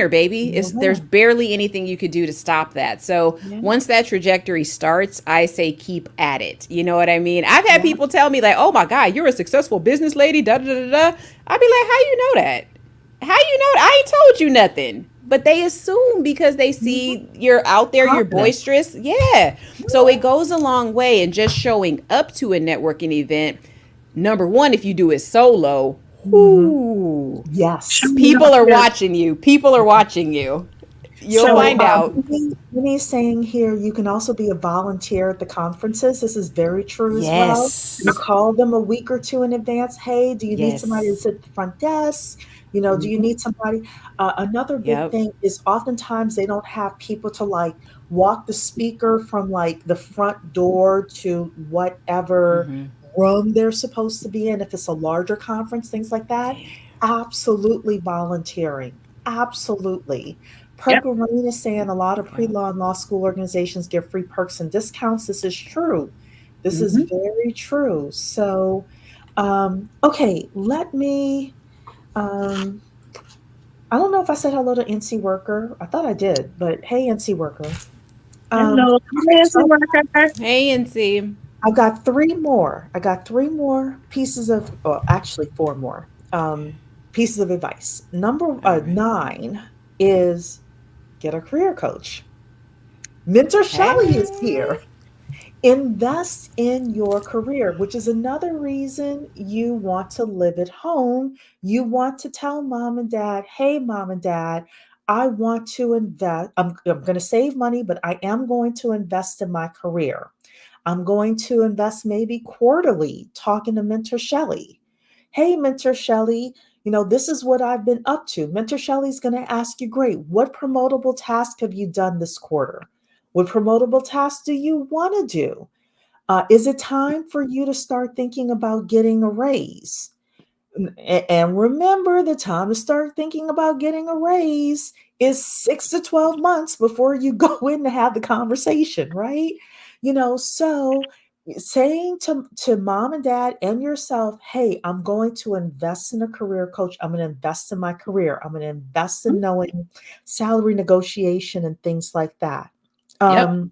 baby. You're a There's winner. barely anything you could do to stop that. So Yeah, once that trajectory starts, I say keep at it. You know what I mean? I've had yeah. people tell me like, "Oh my God, you're a successful business lady." Da da da da. I'd be like, "How you know that? How you know that? I ain't told you nothing." But they assume because they Mhm. see you're out there, you're Confidence. boisterous. Yeah. So it Yeah. goes a long way. And just showing up to a networking event, number one, if you do it solo, Mhm. whoo, Yes. Showing people up are there. watching you. People are watching you. You'll So, find out. Winnie's saying here, you can also be a volunteer at the conferences. This is very true as well. You Yes. call them a week or two in advance. Hey, do you need somebody to Yes. sit at the front desk? You know, do you Mhm. need somebody? Another big Yep. thing is oftentimes they don't have people to like walk the speaker from like the front door to whatever Mm-hmm. room they're supposed to be in. If it's a larger conference, things like that. Absolutely volunteering. Absolutely. Yep. Purple Rain is saying a lot of Yep. pre-law and law school organizations give free perks and discounts. This is true. This is Mhm. very true. So, okay, let me. Um, I don't know if I said hello to NC Worker. I thought I did, but hey, NC Worker. Hello, Okay, Nancy so Worker. Hey, and see. I've got three more. I got three more pieces of, well, actually four more pieces of advice. Number All right. 9 is get a career coach. Mentor Shelley is Hey. here. Invest in your career, which is another reason you want to live at home. You want to tell mom and dad, hey, mom and dad, I want to invest. I'm going to save money, but I am going to invest in my career. I'm going to invest maybe quarterly, talking to Mentor Shelley. Hey, Mentor Shelley, this is what I've been up to. Mentor Shelley's going to ask you, great, what promotable task have you done this quarter? What promotable tasks do you want to do? Is it time for you to start thinking about getting a raise? And remember, the time to start thinking about getting a raise is 6 to 12 months before you go in to have the conversation, right? So saying to mom and dad and yourself, hey, I'm going to invest in a career coach. I'm going to invest in my career. I'm going to invest in knowing salary negotiation and things like that. Yep.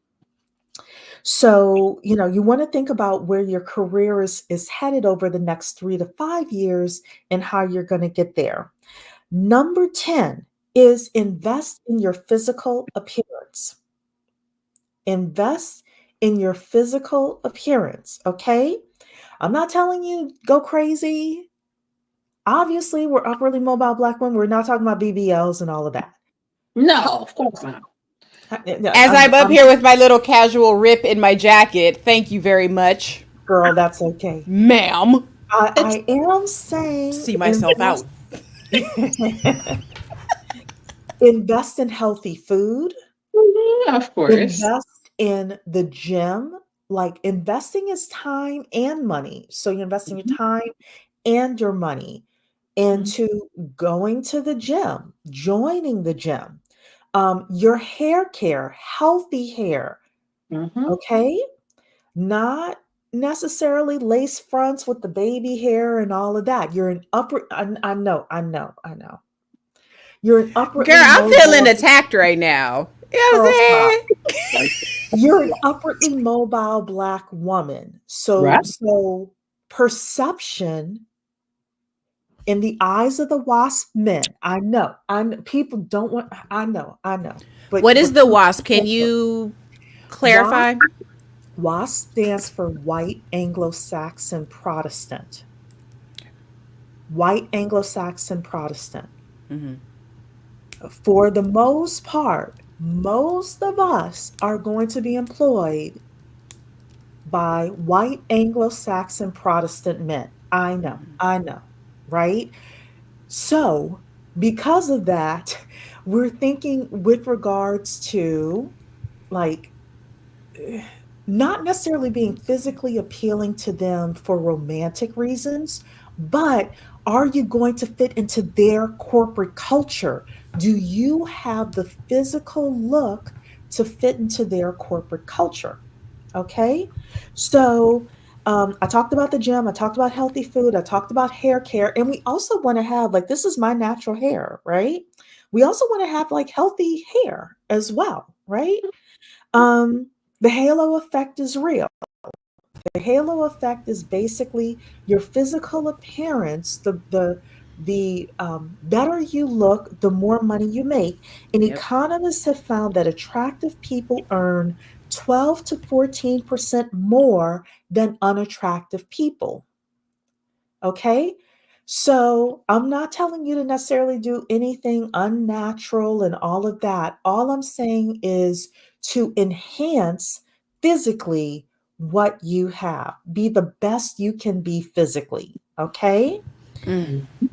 So, you want to think about where your career is headed over the next 3 to 5 years and how you're going to get there. Number 10 is invest in your physical appearance. Invest in your physical appearance, okay? I'm not telling you go crazy. Obviously, we're upwardly mobile Black women. We're not talking about BBLs and all of that. No, of course not. As I'm up here with my little casual rip in my jacket, thank you very much, Girl, that's okay. ma'am. It's I am saying See myself out. Invest in healthy food, of course. invest in the gym. Like investing is time and money. So you're investing your Mhm. time and your money into going to the gym, joining the gym. Your hair care, healthy hair, Mhm. okay? Not necessarily lace fronts with the baby hair and all of that. You're an upward, I know. You're an Girl, upwardly I'm feeling mobile. attacked right now. You know what Girl, stop. I'm saying? You're an upwardly mobile Black woman. So, Right. so perception in the eyes of the WASP men. I know people don't want. I know. What is But the WASP? Can you WASP clarify? WASP stands for White Anglo-Saxon Protestant. White Anglo-Saxon Protestant. Mm-hmm. For the most part, most of us are going to be employed by white Anglo-Saxon Protestant men. I know, right? So, because of that, we're thinking with regards to like not necessarily being physically appealing to them for romantic reasons, but are you going to fit into their corporate culture? Do you have the physical look to fit into their corporate culture? Okay. So I talked about the gym, I talked about healthy food, I talked about hair care, and we also want to have like this is my natural hair, right? We also want to have like healthy hair as well, right? Um, the halo effect is real. The halo effect is basically your physical appearance. The better you look, the more money you make. And Yep. economists have found that attractive people earn 12 to 14% more than unattractive people. Okay. So I'm not telling you to necessarily do anything unnatural and all of that. All I'm saying is to enhance physically what you have. Be the best you can be physically. Okay.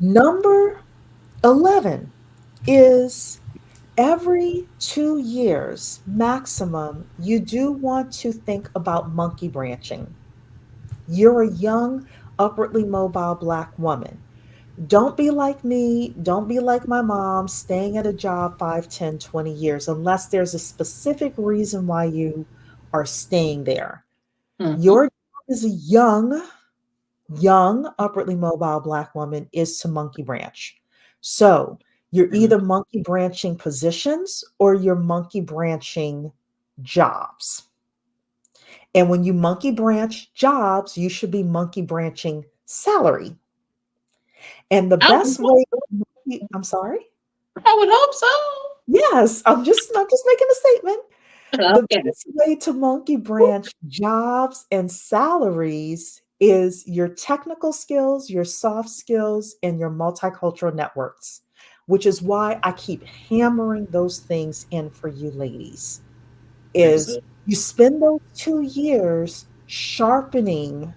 Number 11 is every 2 years maximum, you do want to think about monkey branching. You're a young, upwardly mobile Black woman. Don't be like me. Don't be like my mom, staying at a job 5, 10, 20 years, unless there's a specific reason why you are staying there. Mhm. Your job as a young, upwardly mobile Black woman is to monkey branch. So you're Mhm. either monkey branching positions or you're monkey branching jobs. And when you monkey branch jobs, you should be monkey branching salary. And the I would best hope way, so. I'm sorry? I would hope Yes, I'm just making a statement. so. The Okay. best way to monkey branch jobs and salaries is your technical skills, your soft skills, and your multicultural networks, which is why I keep hammering those things in for you ladies. Is Excellent. you spend those 2 years sharpening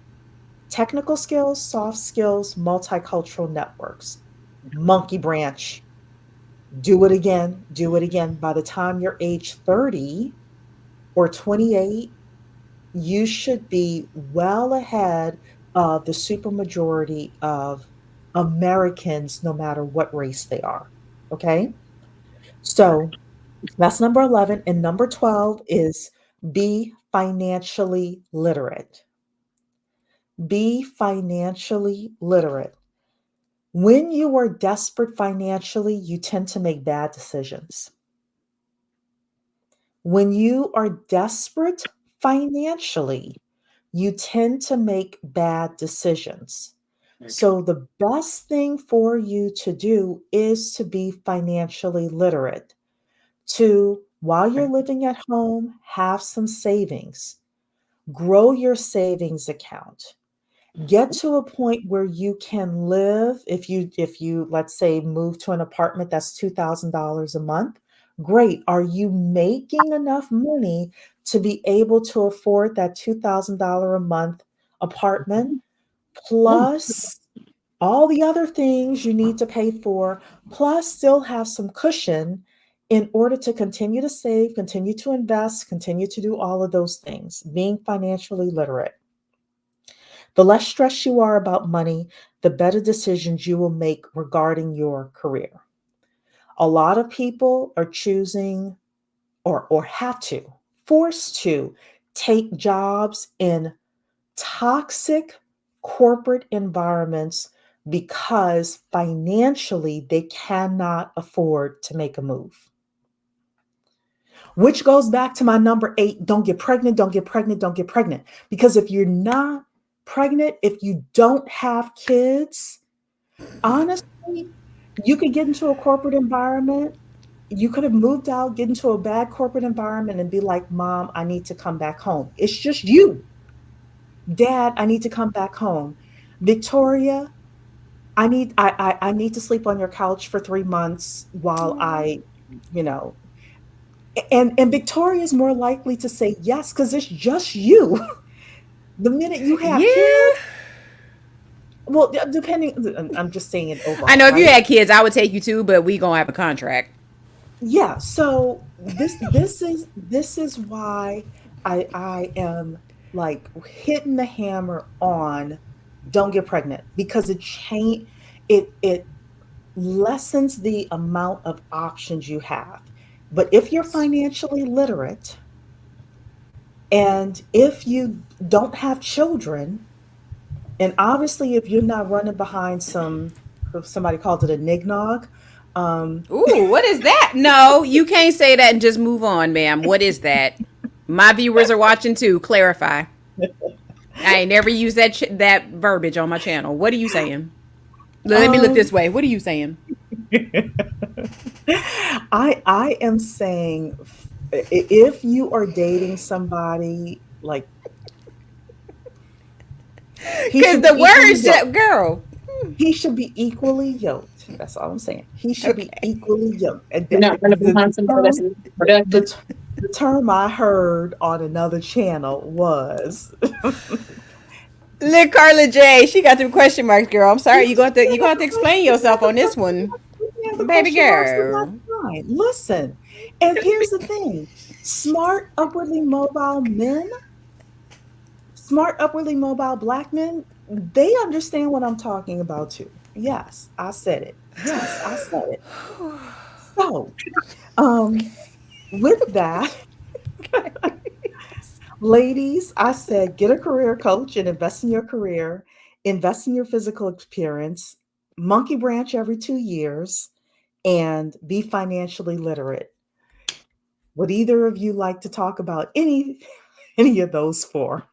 technical skills, soft skills, multicultural networks. Monkey branch, do it again, do it again. By the time you're age 30 or 28, you should be well ahead of the supermajority of Americans, no matter what race they are. Okay. So that's number 11. And number 12 is be financially literate. Be financially literate. When you are desperate financially, you tend to make bad decisions. When you are desperate financially, you tend to make bad decisions. Okay. So, the best thing for you to do is to be financially literate, to, while you're living at home, have some savings, grow your savings account. Get to a point where you can live. If you let's say move to an apartment that's $2,000 a month, great. Are you making enough money to be able to afford that $2,000 a month apartment Mm. plus all the other things you need to pay for, plus still have some cushion in order to continue to save, continue to invest, continue to do all of those things, being financially literate. The less stressed you are about money, the better decisions you will make regarding your career. A lot of people are choosing or have to, forced to take jobs in toxic corporate environments because financially they cannot afford to make a move. Which goes back to my number 8, don't get pregnant, don't get pregnant, don't get pregnant. Because if you're not pregnant, if you don't have kids, honestly, you could get into a corporate environment. You could have moved out, get into a bad corporate environment and be like, "Mom, I need to come back home." It's just you. "Dad, I need to come back home." "Victoria, I need to sleep on your couch for 3 months while I, you know." And Victoria is more likely to say yes because it's just you. The minute you have kids, Yeah. well, depending, I'm just saying it I overall, know if you right? had kids, I would take you too, but we gonna have a contract. Yeah, so this is why I am like hitting the hammer on don't get pregnant because it lessens the amount of options you have. But if you're financially literate and if you don't have children, and obviously if you're not running behind somebody calls it a nignog, um, Ooh, what is that? No, you can't say that and just move on, ma'am. What is that? My viewers are watching too. Clarify. I ain't never used that verbiage on my channel. What are you saying? Let me look um, this way. What are you saying? I am saying if you are dating somebody, like he Because should be the equally words, yoked. girl. He should be equally yoked. That's all I'm saying. He should be Okay. equally yoked. And You're not going to the behind somebody that's term, the, productive. the term I heard on another channel was Look, Carla J, she got them question marks, girl. I'm sorry. You gonna have to explain yourself on this one, the baby question marks, but that's girl. fine. Listen, and here's the thing: smart, upwardly mobile men, smart, upwardly mobile Black men, they understand what I'm talking about too. Yes, I said it. Yes, I said it. So, um, with that, ladies, I said get a career coach and invest in your career, invest in your physical appearance, monkey branch every 2 years, and be financially literate. Would either of you like to talk about any of those four?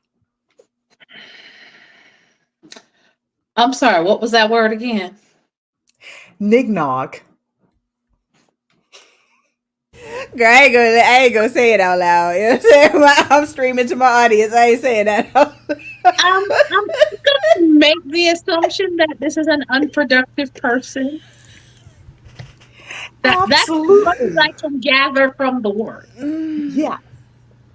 I'm sorry, what was that word again? Nignog. Girl, I ain't gonna say it out loud. You know what I'm saying? I'm streaming to my audience. I ain't saying that out I'm going to make the assumption that this is an unproductive person. That's what I Absolutely. can gather from the word. Yeah.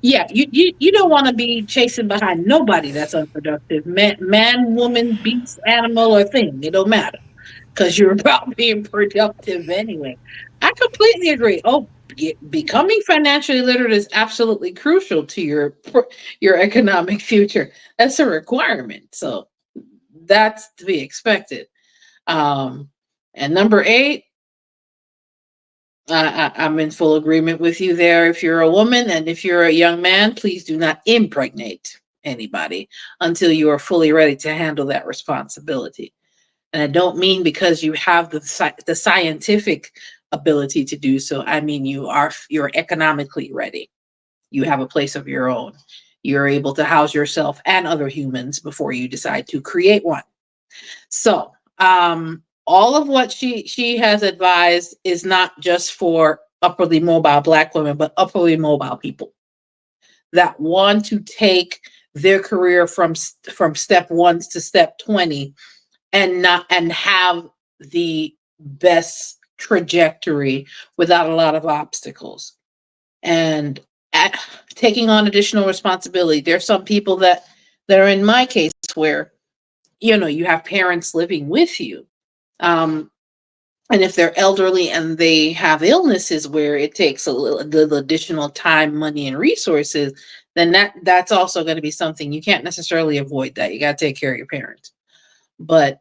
Yeah, you don't want to be chasing behind nobody that's unproductive. Man, woman, beast, animal, or thing. It don't matter because you're about being productive anyway. I completely agree. Oh, becoming financially literate is absolutely crucial to your economic future. That's a requirement. So that's to be expected. Um, and number 8, I'm in full agreement with you there. If you're a woman and if you're a young man, please do not impregnate anybody until you are fully ready to handle that responsibility. And I don't mean because you have the scientific ability to do so. I mean you're economically ready. You have a place of your own. You're able to house yourself and other humans before you decide to create one. So, all of what she has advised is not just for upwardly mobile Black women, but upwardly mobile people that want to take their career from step 1 to step 20 and have the best trajectory without a lot of obstacles and taking on additional responsibility. There's some people that are in my case where you have parents living with you, um, and if they're elderly and they have illnesses where it takes a little additional time, money, and resources, then that's also going to be something you can't necessarily avoid. That you got to take care of your parents, but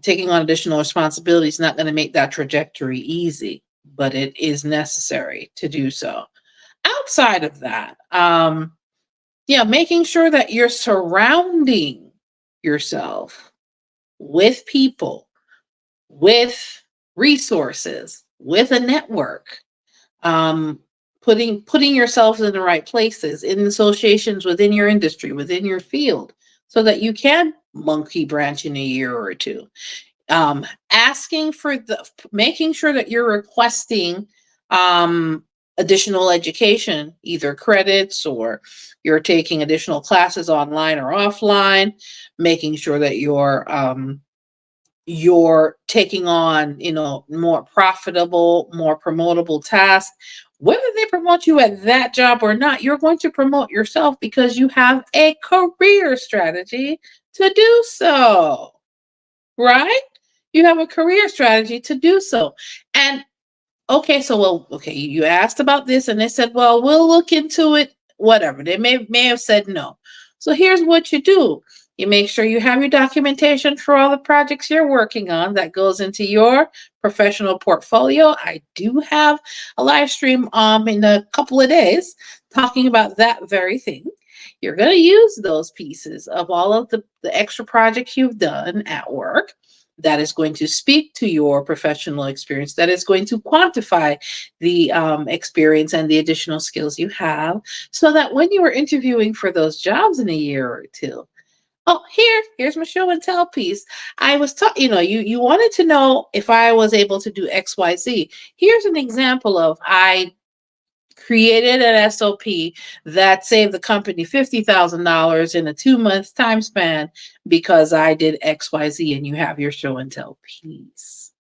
taking on additional responsibility is not going to make that trajectory easy, but it is necessary to do so. Outside of that, yeah, making sure that you're surrounding yourself with people, with resources, with a network, um, putting yourself in the right places, in associations within your industry, within your field, so that you can monkey branch in a year or two. Asking for making sure that you're requesting additional education, either credits or you're taking additional classes online or offline, making sure that you're taking on more profitable, more promotable tasks. Whether they promote you at that job or not, you're going to promote yourself because you have a career strategy to do so, right? You have a career strategy to do so. And okay, so okay, you asked about this and they said, well, we'll look into it, whatever. They may have said no. So here's what you do. You make sure you have your documentation for all the projects you're working on that goes into your professional portfolio. I do have a live stream in a couple of days talking about that very thing. You're going to use those pieces of all of the extra projects you've done at work that is going to speak to your professional experience, that is going to quantify the experience and the additional skills you have, so that when you are interviewing for those jobs in a year or two, oh, here's my show and tell piece. I was talking, you wanted to know if I was able to do XYZ. Here's an example of I created an SOP that saved the company $50,000 in a 2-month time span because I did XYZ, and you have your show and tell piece.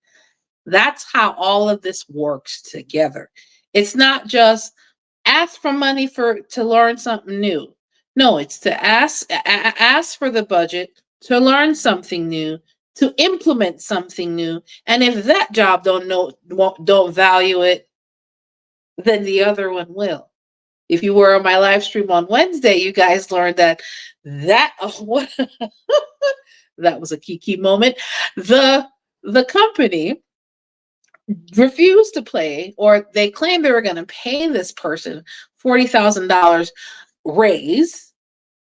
That's how all of this works together. It's not just ask for money to learn something new. No, it's to ask for the budget to learn something new, to implement something new. And if that job don't value it, then the other one will. If you were on my live stream on Wednesday, you guys learned that what that was a key moment. The company refused to pay, or they claimed they were going to pay this person $40,000 raise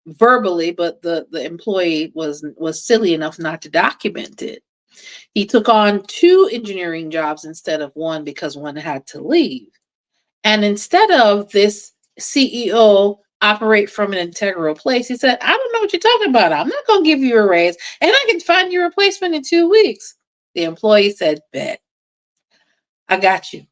verbally, but the employee was silly enough not to document it. He took on 2 engineering jobs instead of 1 because one had to leave. And instead of this CEO operate from an integral place, he said, I don't know what you're talking about. I'm not going to give you a raise, and I can find your replacement in 2 weeks. The employee said, bet. I got you.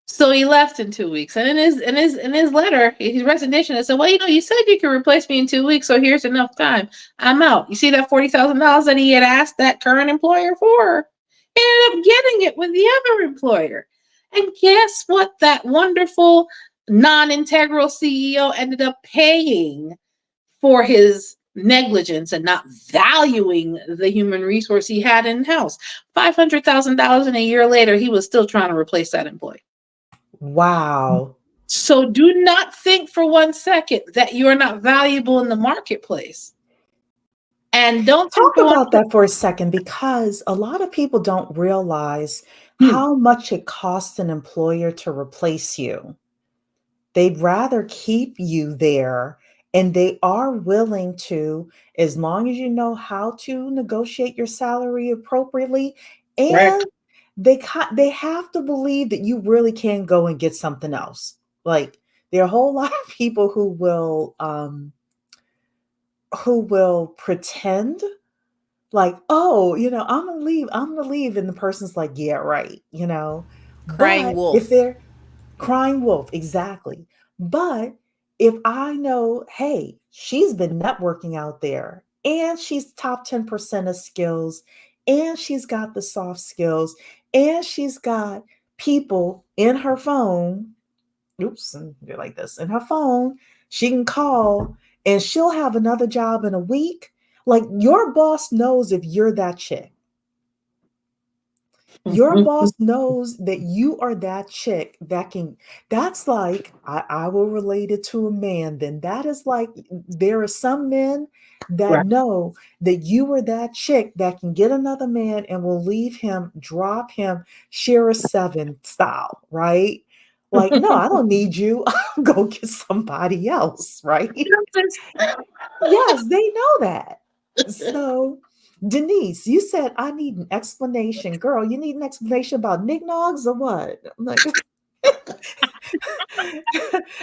So he left in 2 weeks. And in his letter, his resignation, I said, well, you said you could replace me in 2 weeks, so here's enough time. I'm out. You see that $40,000 that he had asked that current employer for? He ended up getting it with the other employer. And guess what? That wonderful non-integral CEO ended up paying for his negligence and not valuing the human resource he had in-house. $500,000, and a year later, he was still trying to replace that employee. Wow. So do not think for 1 second that you are not valuable in the marketplace. And don't talk about that for a second, because a lot of people don't realize how much it costs an employer to replace you. They'd rather keep you there, and they are willing to, as long as you know how to negotiate your salary appropriately, and they have to believe that you really can go and get something else. Like, there are a whole lot of people who will pretend like, oh, I'm gonna leave, and the person's like, yeah, right, Crying but wolf. if they're crying wolf, exactly. But if I know, hey, she's been networking out there, and she's top 10% of skills, and she's got the soft skills, and she's got people in her phone, oops, and you're like this, in her phone, she can call, and she'll have another job in a week. Like, your boss knows if you're that chick. Your boss knows that you are that chick that's like, I will relate it to a man. Then that is like, there are some men that know that you are that chick that can get another man and will leave him, drop him, share a 7 style, right? Like, no, I don't need you. I'll go get somebody else, right? Yes, they know that. So, Denise, you said I need an explanation. Girl, you need an explanation about knickknacks or what? I'm like,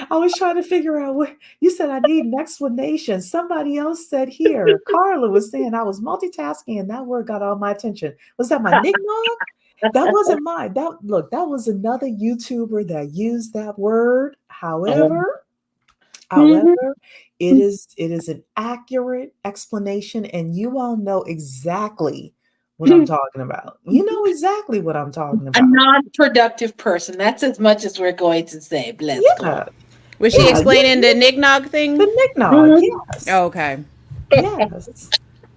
I was trying to figure out what you said. I need an explanation. Somebody else said here. Carla was saying I was multitasking, and that word got all my attention. Was that my knickknack? That wasn't mine. That was another YouTuber that used that word. However, it is an accurate explanation, and you all know exactly what I'm talking about. You know exactly what I'm talking A about. non-productive person. That's as much as we're going to say. Let's go. Was she explaining the knick-knock thing? The knick-knock, yes. Oh, okay. Yes.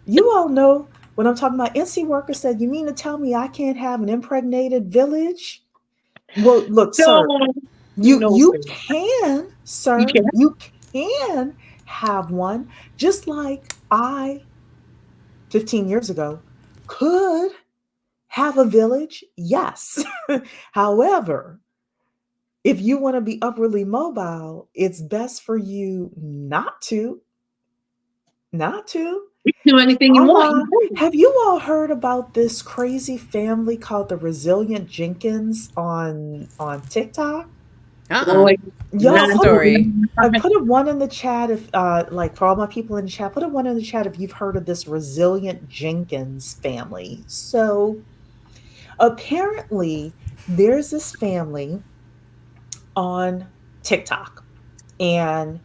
You all know what I'm talking about. NC Worker said, you mean to tell me I can't have an impregnated village? Well, look, sir, you can, sir. You can have one, just like I, 15 years ago, could have a village. Yes. However, if you want to be upwardly mobile, it's best for you not to do anything you want. Have you all heard about this crazy family called the Resilient Jenkins on TikTok? Y'all story. I put a 1 in the chat if like, for all my people in the chat, put a 1 in the chat if you've heard of this Resilient Jenkins family. So apparently there's this family, on TikTok. And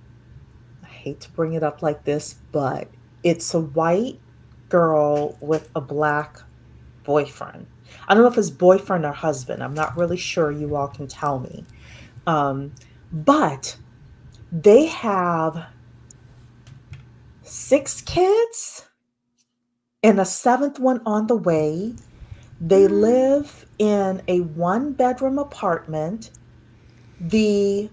I hate to bring it up like this, but it's a white girl with a black boyfriend. I don't know if it's boyfriend or husband. I'm not really sure. You all can tell me. Um, but they have 6 kids and a seventh one on the way. They live in a one-bedroom apartment. The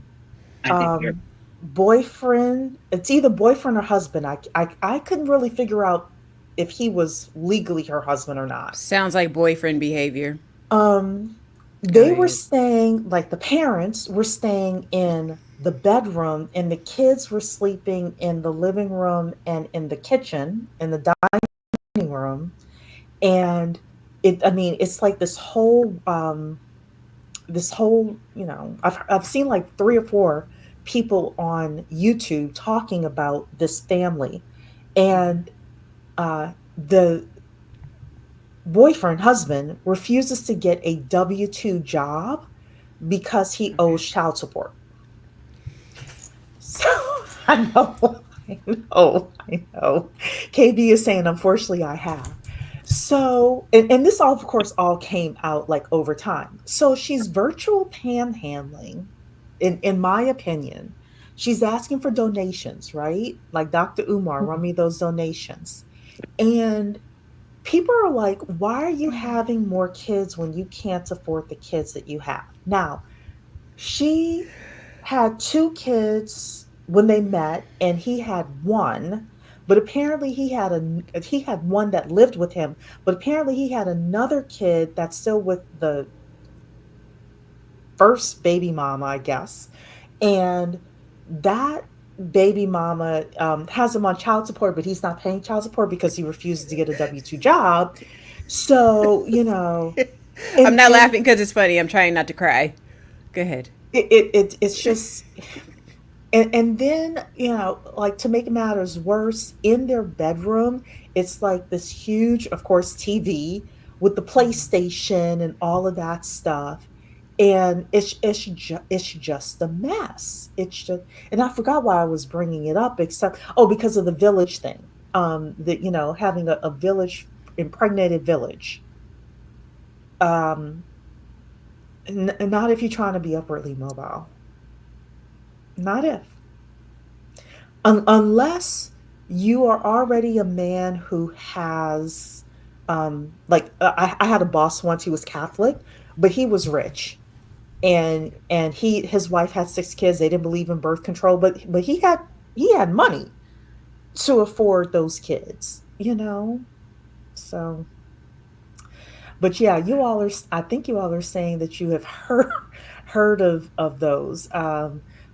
I think you're um, boyfriend, it's either boyfriend or husband. I couldn't really figure out if he was legally her husband or not. Sounds like boyfriend behavior. Um, Go they were ahead. staying, like the parents were staying in the bedroom, and the kids were sleeping in the living room and in the kitchen, in the dining room. And I mean, it's like this whole, I've seen like 3 or 4 people on YouTube talking about this family. And the boyfriend, husband, refuses to get a W-2 job because he Okay. owes child support. So I know, I know. KB is saying, unfortunately, I have. So, and this all, of course, all came out like over time. So she's virtual panhandling, in my opinion. She's asking for donations, right? Like Dr. Umar, run me those donations. And people are like, why are you having more kids when you can't afford the kids that you have? Now, she had 2 kids when they met, and he had one, but apparently he had one that lived with him, but apparently he had another kid that's still with the first baby mama, I guess. And that baby mama has him on child support, but he's not paying child support because he refuses to get a W-2 job. So, I'm and not and laughing because it's funny. I'm trying not to cry. Go ahead. it's just, and then, like, to make matters worse, in their bedroom, it's like this huge, of course, TV with the PlayStation and all of that stuff. And it's just a mess. It's just, and I forgot why I was bringing it up, except, oh, because of the village thing. That, having a village, impregnated village. Um, not if you're trying to be upwardly mobile. Not if. Unless you are already a man who has, like, I had a boss once. He was Catholic, but he was rich, and his wife had 6 kids. They didn't believe in birth control, but he had money to afford those kids. So, but yeah, I think you all are saying that you have heard of those.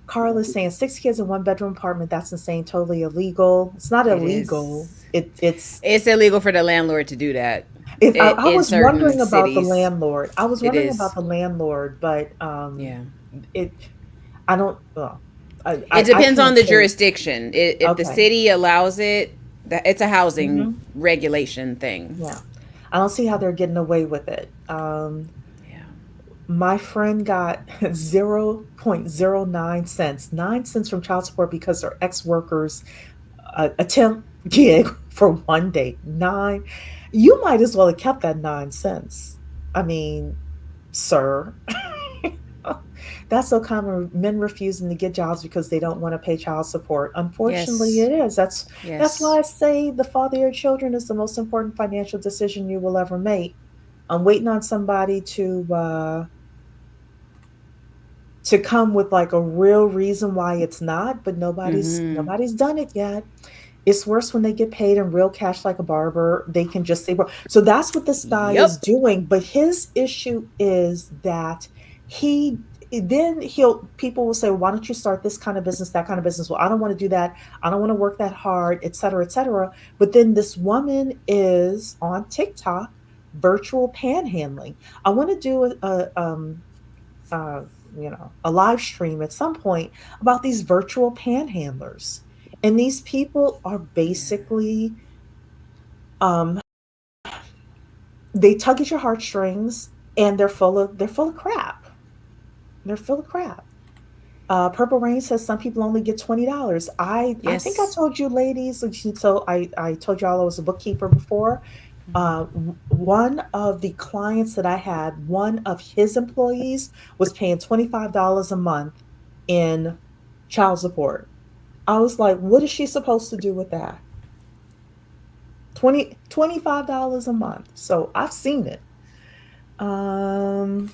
Carla's saying 6 kids in one-bedroom apartment. That's insane. Totally illegal. It's not It illegal. is. It's It's illegal for the landlord to do that. I In was certain wondering about the cities, landlord. I was it wondering about is. the landlord, but Yeah. it I don't. Well, It I depends on can't the say. jurisdiction. If the Okay. city allows it, it's a housing Hmm. regulation thing. Yeah, I don't see how they're getting away with it. Yeah. My friend got 0.09 cents, 9 cents from child support because her ex-workers attempt gig for one day. Nine. You might as well have kept that 9 cents. I mean, sir. That's so common. Men refusing to get jobs because they don't want to pay child support. Unfortunately, Yes. it is. That's why Yes. I say the father of your children is the most important financial decision you will ever make. I'm waiting on somebody to come with like a real reason why it's not, but Mm-hmm. nobody's done it yet. It's worse when they get paid in real cash like a barber. They can just say, well, so that's what this guy is Yup. doing. But his issue is that he people will say, why don't you start this kind of business, that kind of business? Well, I don't want to do that. I don't want to work that hard, et cetera, et cetera. But then this woman is on TikTok virtual panhandling. I want to do uh, a live stream at some point about these virtual panhandlers. And these people are Yeah. basically, um, they tug at your heartstrings, and they're full of crap. They're full of crap. Purple Rain says some people only get $20. I think I Yes. told you ladies, like, so I told y'all I was a bookkeeper before. One of the clients that I had, one of his employees was paying $25 a month in child support. I was like, what is she supposed to do with that? 25 dollars a month. So I've seen it. Um,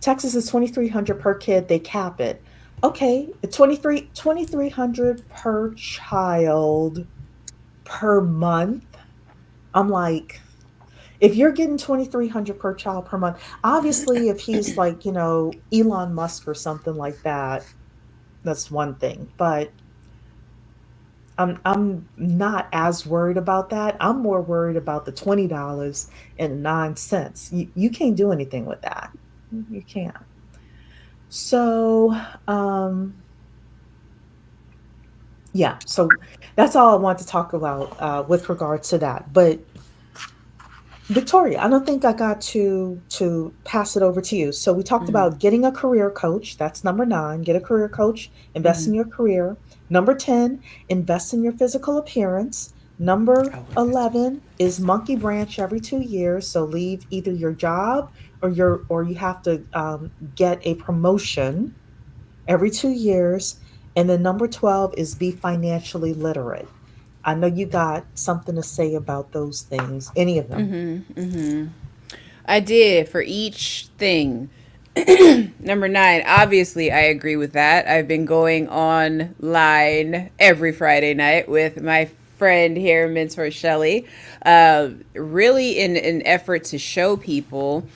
Texas is 2,300 per kid. They cap it. Okay, 2,300 per child per month. I'm like, if you're getting 2,300 per child per month, obviously if he's like, Elon Musk or something like that, that's one thing. But I'm not as worried about that. I'm more worried about the $20.09. You can't do anything with that. You can't. So, yeah, so that's all I want to talk about with regard to that. But Victoria, I don't think I got to pass it over to you. So we talked Mm-hmm. about getting a career coach. That's number 9. Get a career coach, invest Mm-hmm. in your career. Number 10, invest in your physical appearance. Number Oh, invest. 11 is monkey branch every 2 years. So leave either your job or you have to get a promotion every 2 years. And then number 12 is be financially literate. I know you got something to say about those things, any of them. I did for each thing. Number 9, obviously, I agree with that. I've been going online every Friday night with my friend here, mentor Shelly, really in an effort to show people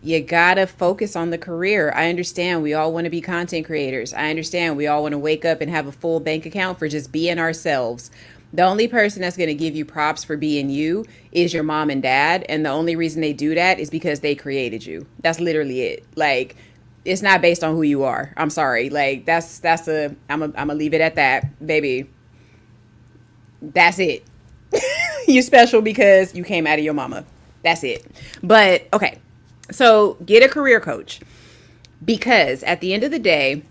you gotta focus on the career. I understand we all want to be content creators. I understand we all want to wake up and have a full bank account for just being ourselves. The only person that's going to give you props for being you is your mom and dad. And the only reason they do that is because they created you. That's literally it. Like, it's not based on who you are. I'm sorry. Like, I'm gonna leave it at that, baby. That's it. You special because you came out of your mama. That's it. But okay. So get a career coach, because at the end of the day,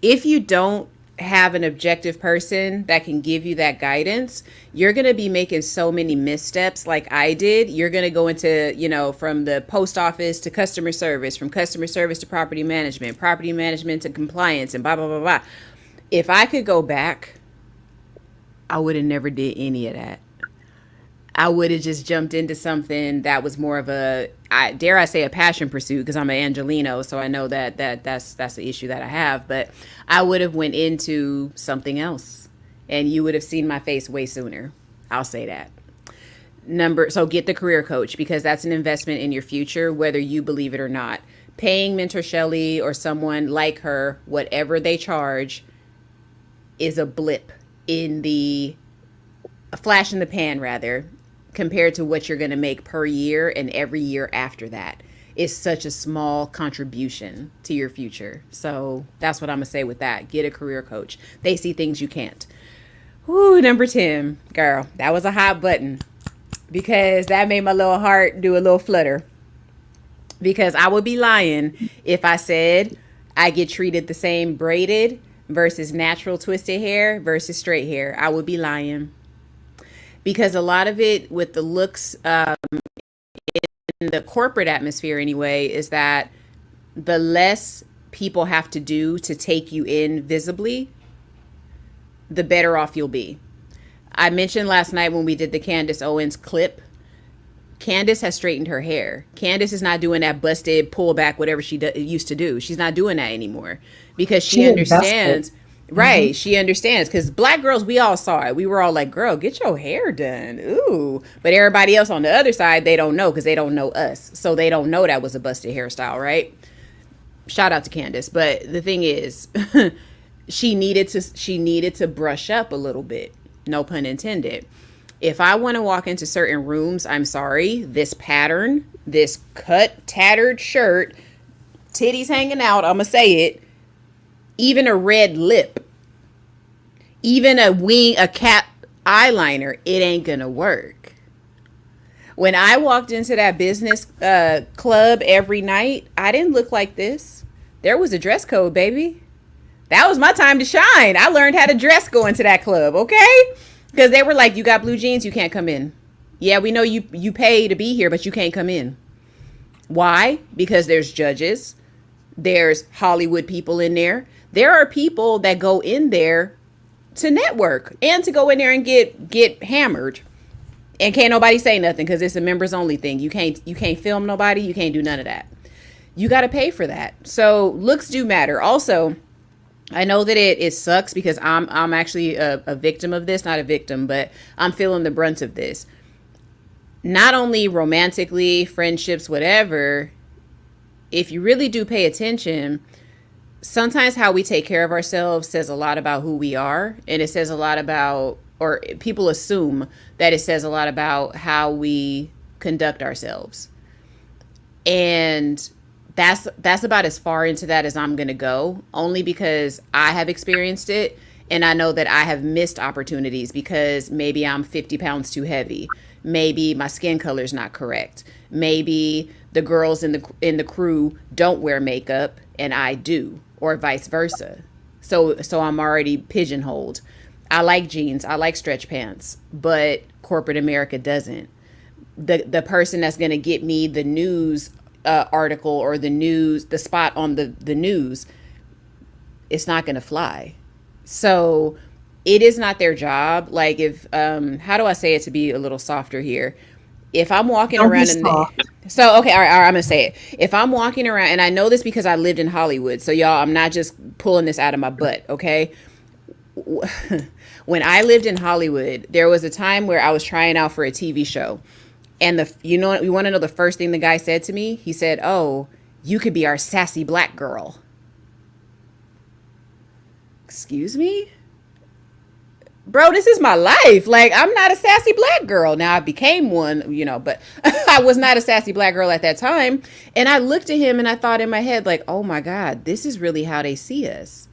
if you don't have an objective person that can give you that guidance, you're going to be making so many missteps like I did. You're going to go into, from the post office to customer service, from customer service to property management to compliance, and blah, blah, blah, blah. If I could go back, I would have never did any of that. I would have just jumped into something that was more of dare I say, a passion pursuit, because I'm an Angelino, so I know that's the issue that I have. But I would have went into something else, and you would have seen my face way sooner. I'll say that. So get the career coach, because that's an investment in your future, whether you believe it or not. Paying Mentor Shelley or someone like her, whatever they charge, is a blip in the a flash in the pan, rather, compared to what you're going to make per year and every year after that. Is such a small contribution to your future. So that's what I'm going to say with that. Get a career coach. They see things you can't. Ooh, number 10, girl, that was a hot button, because that made my little heart do a little flutter. Because I would be lying if I said I get treated the same braided versus natural twisted hair versus straight hair. I would be lying, because a lot of it with the looks, in the corporate atmosphere anyway, is that the less people have to do to take you in visibly, the better off you'll be. I mentioned last night when we did the Candace Owens clip, Candace has straightened her hair. Candace is not doing that busted pullback, whatever she used to do. She's not doing that anymore, because she She invested. understands. Hmm. Right, she understands, because black girls, we all saw it. We were all like, "Girl, get your hair done." Ooh, but everybody else on the other side, they don't know, because they don't know us, so they don't know that was a busted hairstyle, right? Shout out to Candace, but the thing is, she needed to brush up a little bit. No pun intended. If I want to walk into certain rooms, I'm sorry, this pattern, this cut, tattered shirt, titties hanging out, I'm going to say it, even a red lip, even a cap eyeliner, it ain't going to work. When I walked into that business club every night, I didn't look like this. There was a dress code, baby. That was my time to shine. I learned how to dress going to that club, okay? Because they were like, you got blue jeans, you can't come in. Yeah, we know you pay to be here, but you can't come in. Why? Because there's judges, there's Hollywood people in there. There are people that go in there to network and to go in there and get hammered. And can't nobody say nothing because it's a members only thing. You can't film nobody, you can't do none of that. You got to pay for that. So looks do matter. Also, I know that it sucks because I'm actually a victim of this, not a victim, but I'm feeling the brunt of this. Not only romantically, friendships, whatever, if you really do pay attention, sometimes how we take care of ourselves says a lot about who we are. And it says a lot about, or people assume that it says a lot about how we conduct ourselves. And that's about as far into that as I'm going to go, only because I have experienced it. And I know that I have missed opportunities because maybe I'm 50 pounds too heavy. Maybe my skin color is not correct. Maybe the girls in the crew don't wear makeup and I do, or vice versa. So I'm already pigeonholed. I like jeans, I like stretch pants, but corporate America doesn't. The person that's going to get me the news article or the spot on the news, it's not going to fly. So it is not their job. Like if how do I say it to be a little softer here? If I'm walking Don't be around in the, soft. so okay, all right, I'm gonna say it. If I'm walking around, and I know this because I lived in Hollywood, so y'all, I'm not just pulling this out of my butt, okay? When I lived in Hollywood, there was a time where I was trying out for a TV show, and you want to know the first thing the guy said to me? He said, "Oh, you could be our sassy black girl." Excuse me? Bro, this is my life. Like, I'm not a sassy black girl. Now I became one, but I was not a sassy black girl at that time. And I looked at him and I thought in my head, like, oh my God, this is really how they see us.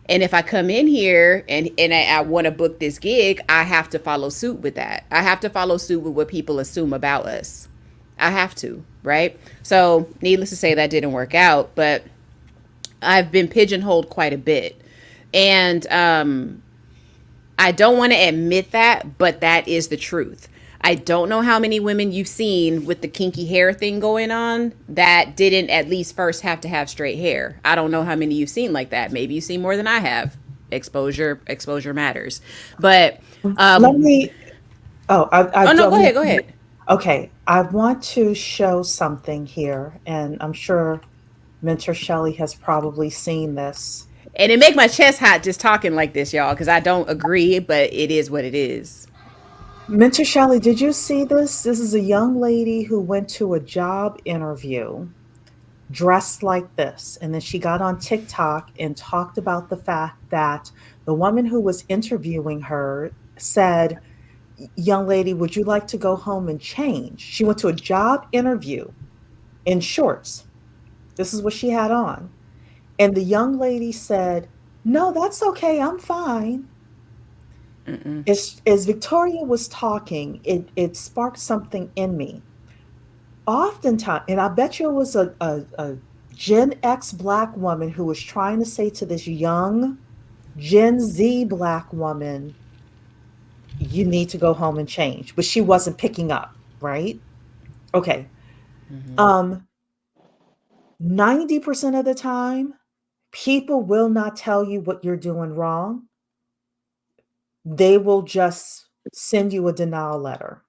And if I come in here and I want to book this gig, I have to follow suit with that. I have to follow suit with what people assume about us. I have to, right? So needless to say, that didn't work out, but I've been pigeonholed quite a bit. And I don't want to admit that, but that is the truth. I don't know how many women you've seen with the kinky hair thing going on that didn't at least first have to have straight hair. I don't know how many you've seen like that. Maybe you've seen more than I have. Exposure matters. But Let me. Oh, I oh no, don't. go ahead. Okay, I want to show something here, and I'm sure Mentor Shelley has probably seen this. And it make my chest hot just talking like this, y'all, because I don't agree, but it is what it is. Mentor Shelley, did you see this? This is a young lady who went to a job interview dressed like this. And then she got on TikTok and talked about the fact that the woman who was interviewing her said, "Young lady, would you like to go home and change?" She went to a job interview in shorts. This is what she had on. And the young lady said, "No, that's okay. I'm fine." Mm-mm. As Victoria was talking, it sparked something in me. Oftentimes, and I bet you it was a Gen X black woman who was trying to say to this young Gen Z black woman, "You need to go home and change." But she wasn't picking up, right? Okay. Mm-hmm. 90% of the time, people will not tell you what you're doing wrong. They will just send you a denial letter,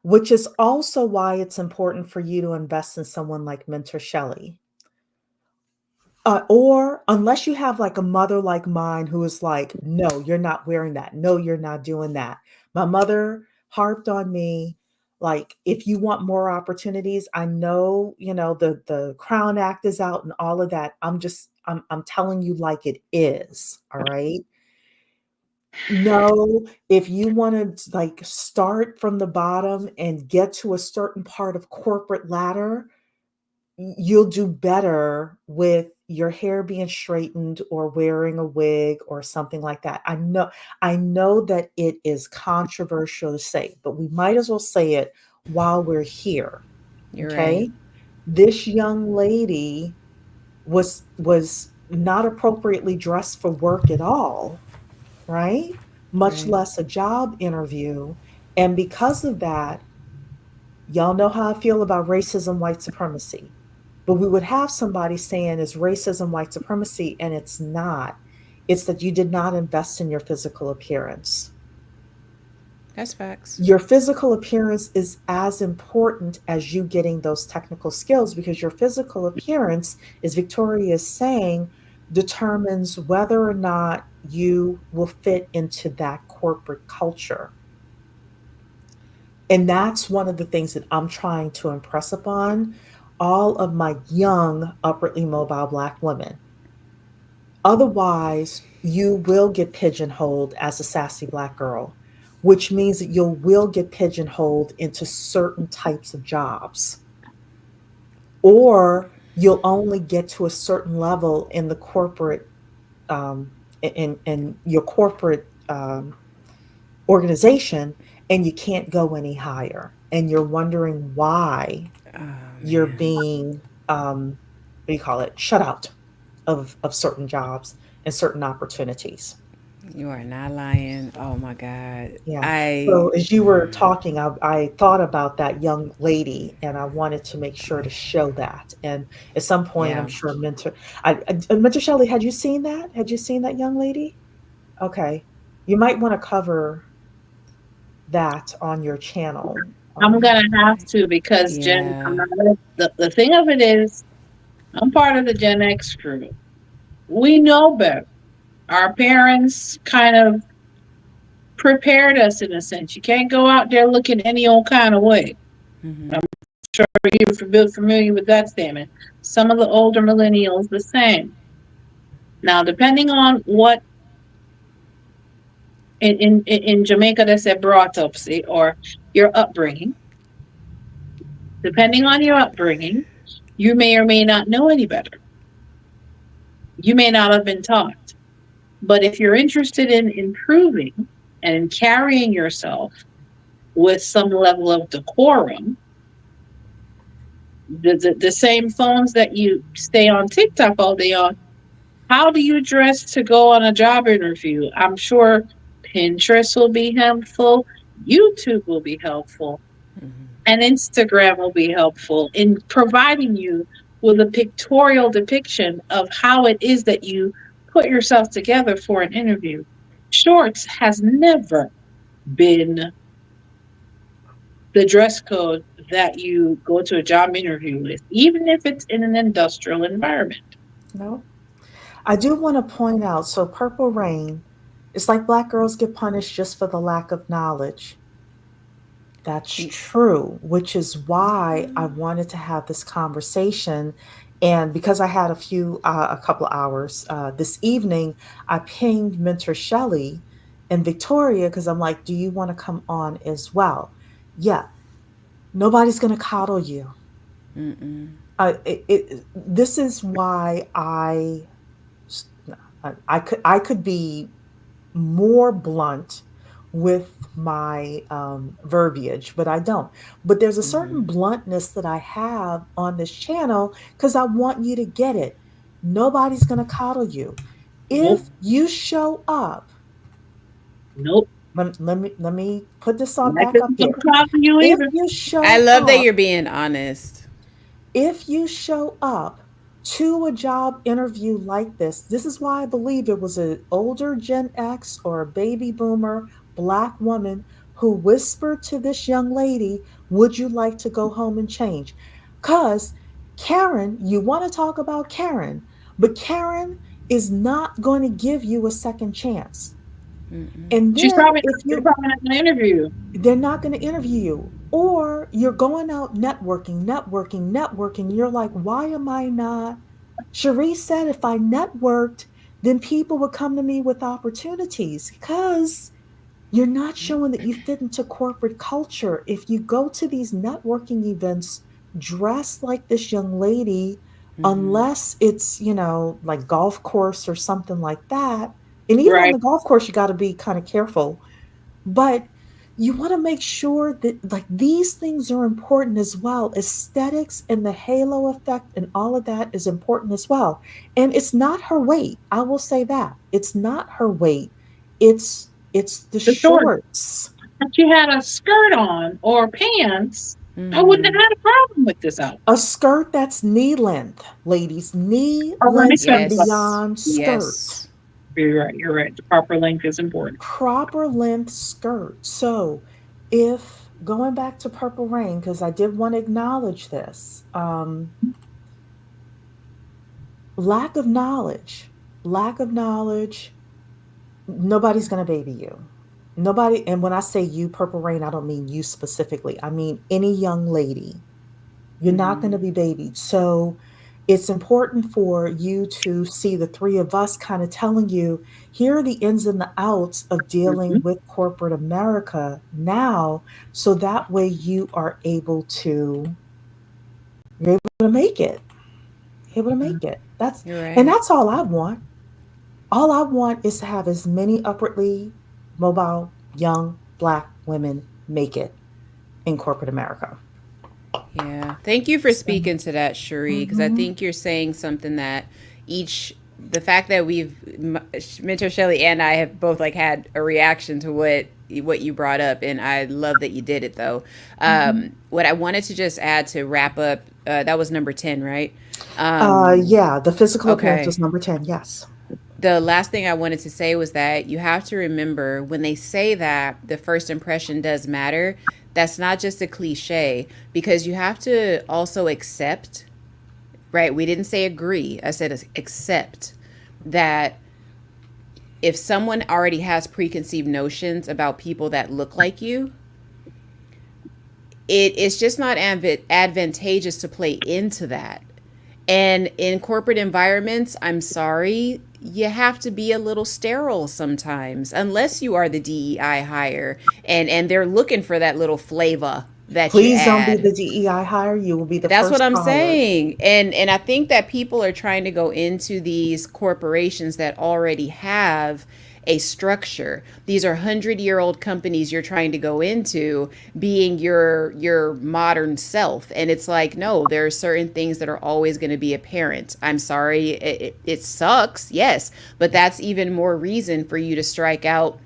which is also why it's important for you to invest in someone like Mentor Shelley. Or unless you have like a mother like mine who is like, "No, you're not wearing that. No, you're not doing that." My mother harped on me, like, if you want more opportunities, I know, the Crown Act is out and all of that. I'm telling you like it is. All right. No, if you want to like start from the bottom and get to a certain part of corporate ladder, you'll do better with your hair being straightened or wearing a wig or something like that. I know that it is controversial to say, but we might as well say it while we're here. You're right. Okay? This young lady was not appropriately dressed for work at all, right? Much Right. less a job interview. And because of that, y'all know how I feel about racism, white supremacy. But we would have somebody saying it's racism, white supremacy, and it's not. It's that you did not invest in your physical appearance. That's facts. Your physical appearance is as important as you getting those technical skills, because your physical appearance, as Victoria is saying, determines whether or not you will fit into that corporate culture. And that's one of the things that I'm trying to impress upon all of my young, upwardly mobile Black women. Otherwise, you will get pigeonholed as a sassy Black girl, which means that you will get pigeonholed into certain types of jobs, or you'll only get to a certain level in the corporate, um, in your corporate organization, and you can't go any higher. And you're wondering why Oh you're man. being, what do you call it, shut out of certain jobs and certain opportunities. You are not lying. Oh my God. Yeah. I So as you were talking, I thought about that young lady, and I wanted to make sure to show that. And at some point, yeah. I'm sure Mentor Shelley, had you seen that? Had you seen that young lady? Okay. You might want to cover that on your channel. I'm gonna have to, because Gen, I'm Yeah. not the thing of it is, I'm part of the Gen X crew. We know better. Our parents kind of prepared us in a sense. You can't go out there looking any old kind of way. Mm-hmm. I'm sure you're familiar with that statement. Some of the older millennials the same. Now, depending on what in Jamaica they say brought up, see, or your upbringing, depending on your upbringing, you may or may not know any better. You may not have been taught. But if you're interested in improving and in carrying yourself with some level of decorum, the same phones that you stay on TikTok all day on, how do you dress to go on a job interview? I'm sure Pinterest will be helpful, YouTube will be helpful, Mm-hmm. and Instagram will be helpful in providing you with a pictorial depiction of how it is that you put yourself together for an interview. Shorts has never been the dress code that you go to a job interview with, even if it's in an industrial environment. No. I do want to point out, so Purple Rain, it's like Black girls get punished just for the lack of knowledge. That's true, which is why I wanted to have this conversation. And because I had a couple of hours this evening, I pinged Mentor Shelley and Victoria, because I'm like, do you want to come on as well? Yeah, nobody's going to coddle you. Mm-mm. This is why I could be more blunt with my verbiage, but I don't. But there's a certain Mm-hmm. bluntness that I have on this channel because I want you to get it. Nobody's going to coddle you. If Nope, you show up, nope. let me put this on That back up doesn't come here. across to you If either. you I show love that up you're being honest. if you show up to a job interview like this is why I believe it was an older Gen X or a baby boomer Black woman who whispered to this young lady, would you like to go home and change? Because Karen, you want to talk about Karen, but Karen is not going to give you a second chance. Mm-mm. And She's then probably if they're you probably not going to interview you. they're not going to interview you. Or you're going out networking, networking, networking. You're like, why am I not? Cheree said if I networked, then people would come to me with opportunities because you're not showing that you fit into corporate culture. If you go to these networking events dressed like this young lady, Mm-hmm. unless it's, like golf course or something like that, and even on Right. the golf course, you got to be kind of careful. But you want to make sure that like these things are important as well. Aesthetics and the halo effect and all of that is important as well. And it's not her weight. I will say that. It's not her weight. It's the The short. shorts. If she had a skirt on or pants, I wouldn't have Mm-hmm. had a problem with this outfit. A skirt that's knee length, ladies, knee Oh, let me length tell and you something. Yes. beyond skirt. Yes. You're right. You're right. The proper length is important. Proper length skirt. So, if going back to Purple Rain, because I did want to acknowledge this, lack of knowledge, lack of knowledge, nobody's going to baby you. Nobody, and when I say you, Purple Rain, I don't mean you specifically. I mean any young lady. You're not going Mm-hmm. to be babied. So it's important for you to see the three of us kind of telling you here are the ins and the outs of dealing Mhm. with corporate America now. So that way you're able to make it. You're able to make it. You're And right. that's all I want. All I want is to have as many upwardly mobile, young, Black women make it in corporate America. Yeah. Thank you for So, speaking to that, Cherie, because I mhm. think you're saying something that the fact that Mentor Shelley and I have both like had a reaction to what you brought up, and I love that you did it though. Mhm. What I wanted to just add to wrap up, that was number 10, right? Um, Yeah, the physical appearance okay. was number 10. Yes. The last thing I wanted to say was that you have to remember when they say that the first impression does matter, that's not just a cliche because you have to also accept, right? We didn't say agree, I said accept that if someone already has preconceived notions about people that look like you, it's just not advantageous to play into that. And in corporate environments, I'm sorry, you have to be a little sterile sometimes, unless you are the DEI hire and they're looking for that little flavor that you Please don't be add. the DEI hire. You will be the That's what first I'm fired. saying. And I think that people are trying to go into these corporations that already have a structure. These are 100-year-old companies you're trying to go into being your modern self. And it's like, no, there are certain things that are always going to be apparent. I'm sorry, it sucks, yes, but that's even more reason for you to strike out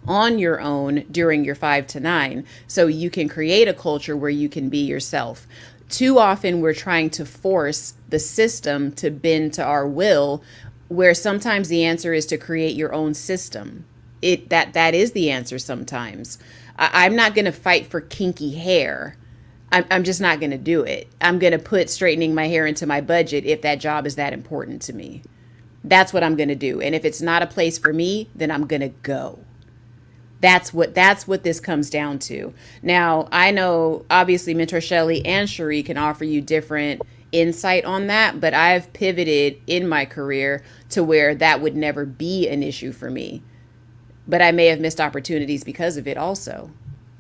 on your own during your 5 to 9 so you can create a culture where you can be yourself. Too often we're trying to force the system to bend to our will, where sometimes the answer is to create your own system. That is the answer sometimes. I'm not going to fight for kinky hair. I'm just not going to do it. I'm going to put straightening my hair into my budget if that job is that important to me. That's what I'm going to do. And if it's not a place for me, then I'm going to go. That's what this comes down to. Now, I know obviously Mentor Shelley and Cheree can offer you different insight on that, but I've pivoted in my career to where that would never be an issue for me. But I may have missed opportunities because of it also,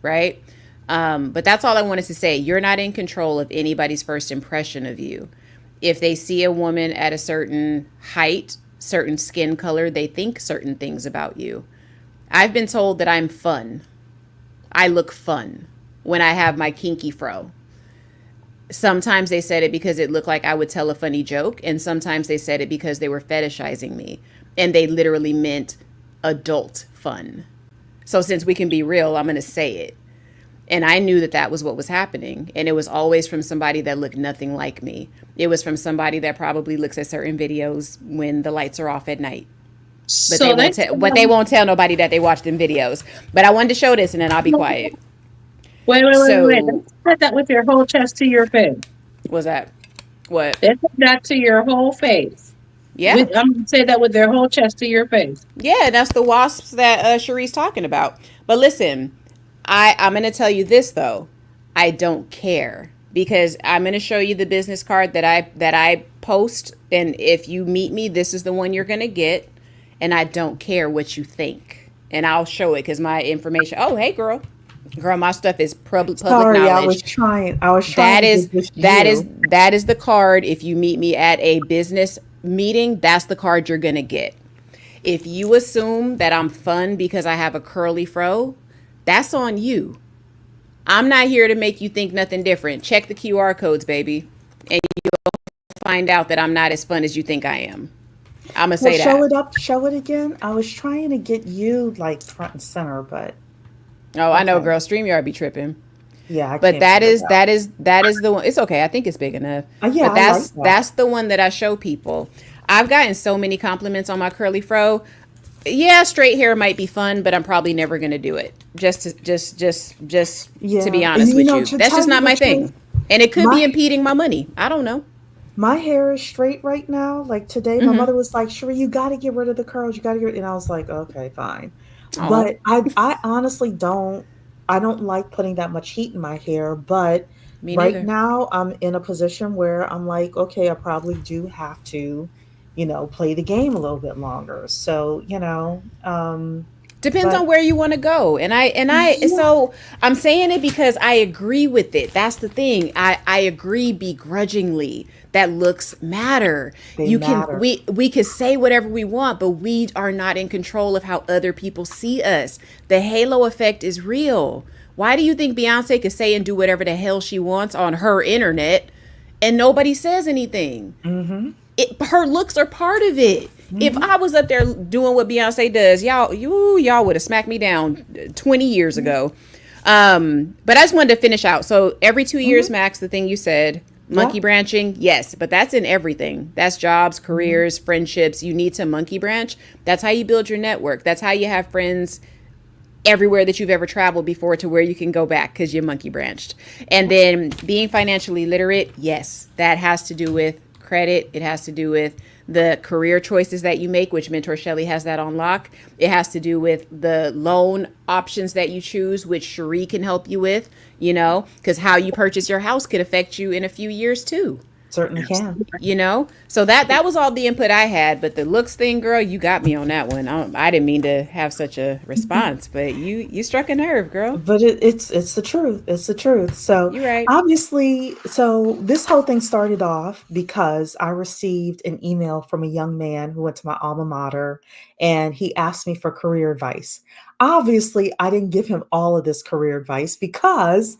right? But that's all I wanted to say. You're not in control of anybody's first impression of you. If they see a woman at a certain height, certain skin color, they think certain things about you. I've been told that I'm fun. I look fun when I have my kinky fro. Sometimes they said it because it looked like I would tell a funny joke, and sometimes they said it because they were fetishizing me. And they literally meant adult fun. So since we can be real, I'm going to say it. And I knew that that was what was happening. And it was always from somebody that looked nothing like me. It was from somebody that probably looks at certain videos when the lights are off at night. But they So won't they tell. But they won't tell nobody that they watched them videos. But I wanted to show this, and then I'll be quiet. wait. They So, said that with your whole chest to your face. was that what? They said that to your whole face. Yeah, I'm gonna say that with their whole chest to your face. yeah. That's the wasps that Cheree's talking about. But listen, I'm gonna tell you this though. I don't care because I'm gonna show you the business card that I post, and if you meet me, this is the one you're gonna get. And I don't care what you think, and I'll show it because my information. Oh, hey, girl, my stuff is public Sorry, I was knowledge. trying. I was trying That to is get just that is you. that is the card. If you meet me at a business meeting, that's the card you're gonna get. If you assume that I'm fun because I have a curly fro, That's on you. I'm not here to make you think nothing different. Check the QR codes, baby, and find out that I'm not as fun as you think I am. I'm gonna Well, say that. show it again. I was trying to get you like front and center, but Oh, I know, okay. girl. StreamYard be tripping. Yeah, I But can't figure it out. that is the one. It's okay. I think it's big enough. Yeah, But I like that. that's the one that I show people. I've gotten so many compliments on my curly fro. Yeah, straight hair might be fun, but I'm probably never gonna do it. Just to be Yeah, and honest with you, to that's tell just you not the my truth, thing, and it could be my impeding my money. I don't know. my hair is straight right now. Like today, my Mm-hmm. mother was like, "Sheree, you got to get rid of the curls. You got to get," and I was like, "Okay, fine." Oh, But I honestly don't. I don't like putting that much heat in my hair. But me right neither. now, I'm in a position where I'm like, okay, I probably do have to, play the game a little bit longer. So, Depends on but where you want to go. And I yeah, so I'm saying it because I agree with it. That's the thing. I agree begrudgingly that looks matter. they You can matter. we can say whatever we want, but we are not in control of how other people see us. The halo effect is real. Why do you think Beyonce could say and do whatever the hell she wants on her internet and nobody says anything? Mm-hmm. Her looks are part of it. If Mm-hmm. I was up there doing what Beyonce does, y'all would have smacked me down 20 years ago. But I just wanted to finish out. So every 2 years Mm-hmm. max, the thing you said, monkey Yep. branching, yes, but that's in everything. That's jobs, Mm-hmm. careers, friendships. You need to monkey branch. That's how you build your network. That's how you have friends everywhere that you've ever traveled before to where you can go back because you're monkey branched. And then being financially literate, yes, that has to do with credit. It has to do with the career choices that you make, which Mentor Shelly has that on lock. It has to do with the loan options that you choose, which Cheree can help you with, because how you purchase your house could affect you in a few years too. Certainly can. So that was all the input I had, but the looks thing, girl, you got me on that one. I didn't mean to have such a response, but you struck a nerve, girl. But it's the truth. It's the truth. So You right. obviously, so this whole thing started off because I received an email from a young man who went to my alma mater, and he asked me for career advice. Obviously, I didn't give him all of this career advice because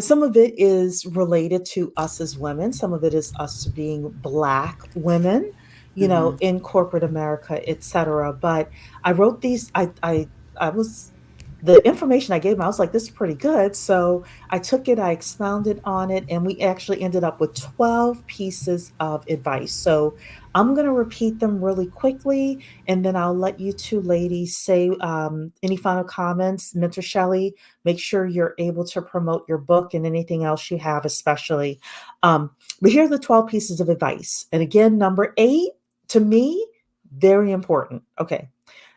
some of it is related to us as women. Some of it is us being Black women, Mm-hmm. in corporate America, etc. But I wrote these. I was the information I gave him, I was like, this is pretty good. So I took it, I expounded on it, and we actually ended up with 12 pieces of advice. So I'm going to repeat them really quickly, and then I'll let you two ladies say any final comments. Mentor Shelley, make sure you're able to promote your book and anything else you have, especially. Um, but here are the 12 pieces of advice. And again, number 8, to me, very important. Okay.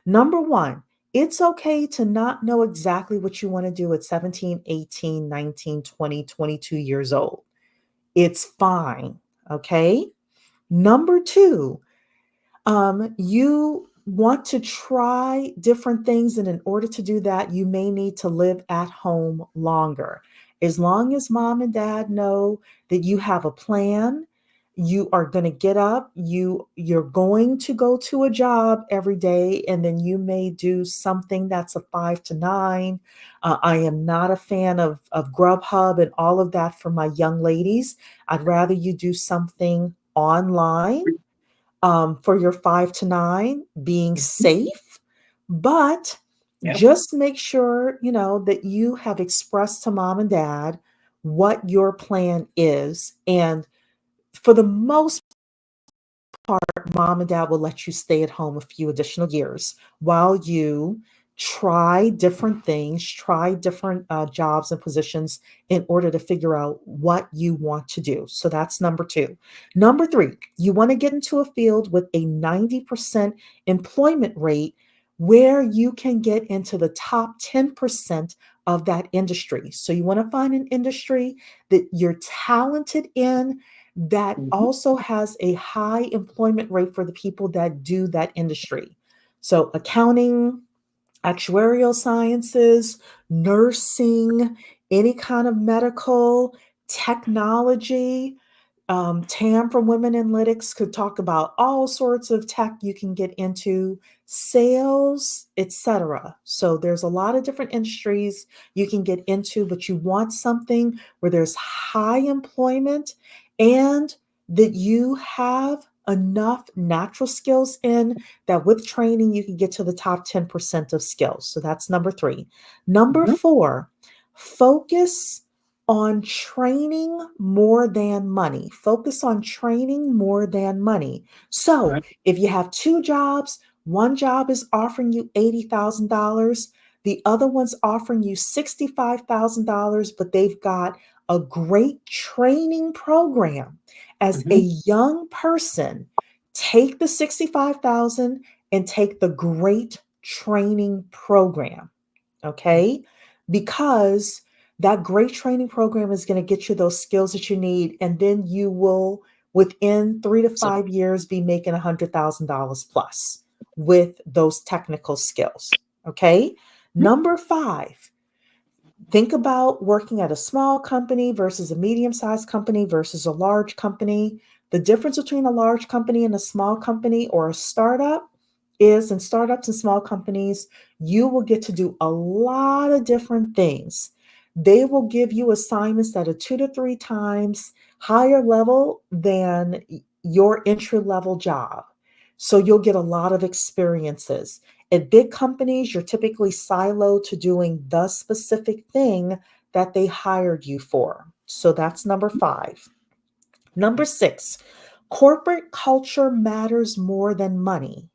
Number 1, it's okay to not know exactly what you want to do at 17, 18, 19, 20, 22 years old. It's fine. Okay. Number 2, you want to try different things, and in order to do that, you may need to live at home longer. As long as mom and dad know that you have a plan, you are going to get up, you're going to go to a job every day, and then you may do something that's a 5 to 9. I am not a fan of Grubhub and all of that for my young ladies. I'd rather you do something online for your 5 to 9, being safe, but Yep. just make sure, that you have expressed to mom and dad what your plan is. And for the most mom and dad will let you stay at home a few additional years while you try different things, try different jobs and positions in order to figure out what you want to do. So that's number 2. Number 3, you want to get into a field with a 90% employment rate where you can get into the top 10% of that industry. So you want to find an industry that you're talented in, that Mhm. also has a high employment rate for the people that do that industry. So, accounting, actuarial sciences, nursing, any kind of medical, technology. Tam from Women Analytics could talk about all sorts of tech you can get into, sales, etc. So there's a lot of different industries you can get into, but you want something where there's high employment and that you have enough natural skills in that with training you can get to the top 10% of skills. So that's number 3. Number Mhm. 4, focus on training more than money. Focus on training more than money. So Right. if you have 2 jobs, one job is offering you $80,000, the other one's offering you $65,000, but they've got a great training program. As a Mhm. young person, take the 65,000 and take the great training program. Okay? Because that great training program is going to get you those skills that you need. And then you will, within 3 to So, 5 years, be making $100,000 plus with those technical skills. Okay? mhm. Number 5, think about working at a small company versus a medium sized company versus a large company. The difference between a large company and a small company or a startup is in startups and small companies, you will get to do a lot of different things. They will give you assignments that are 2 to 3 times higher level than your entry level job. So you'll get a lot of experiences. At big companies, you're typically siloed to doing the specific thing that they hired you for. So that's number 5. Number 6, corporate culture matters more than money.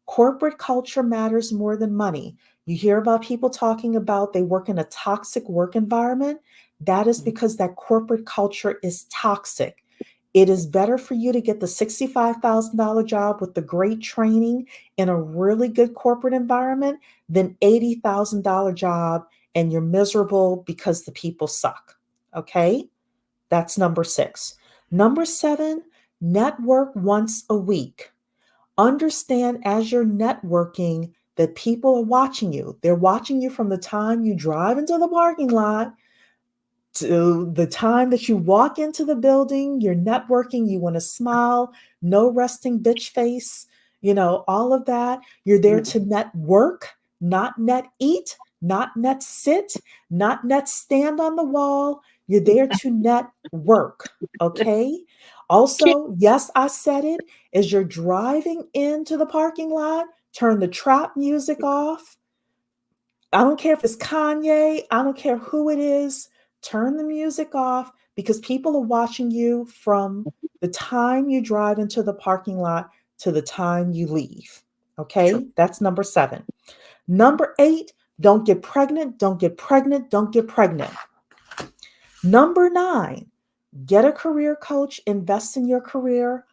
Corporate culture matters more than money. You hear about people talking about they work in a toxic work environment. That is because that corporate culture is toxic. It is better for you to get the $65,000 job with the great training in a really good corporate environment than $80,000 job and you're miserable because the people suck. Okay? That's number 6. Number 7, network once a week. Understand as you're networking that people are watching you. They're watching you from the time you drive into the parking lot to the time that you walk into the building. You're networking, you want to smile, no resting bitch face, all of that. You're there to network, not net eat, not net sit, not net stand on the wall. You're there to network. Okay. Also, yes, I said it. As you're driving into the parking lot, turn the trap music off. I don't care if it's Kanye, I don't care who it is, turn the music off because people are watching you from the time you drive into the parking lot to the time you leave. True. Okay, that's number 7. Number 8, don't get pregnant, don't get pregnant, don't get pregnant. Number 9, get a career coach, invest in your career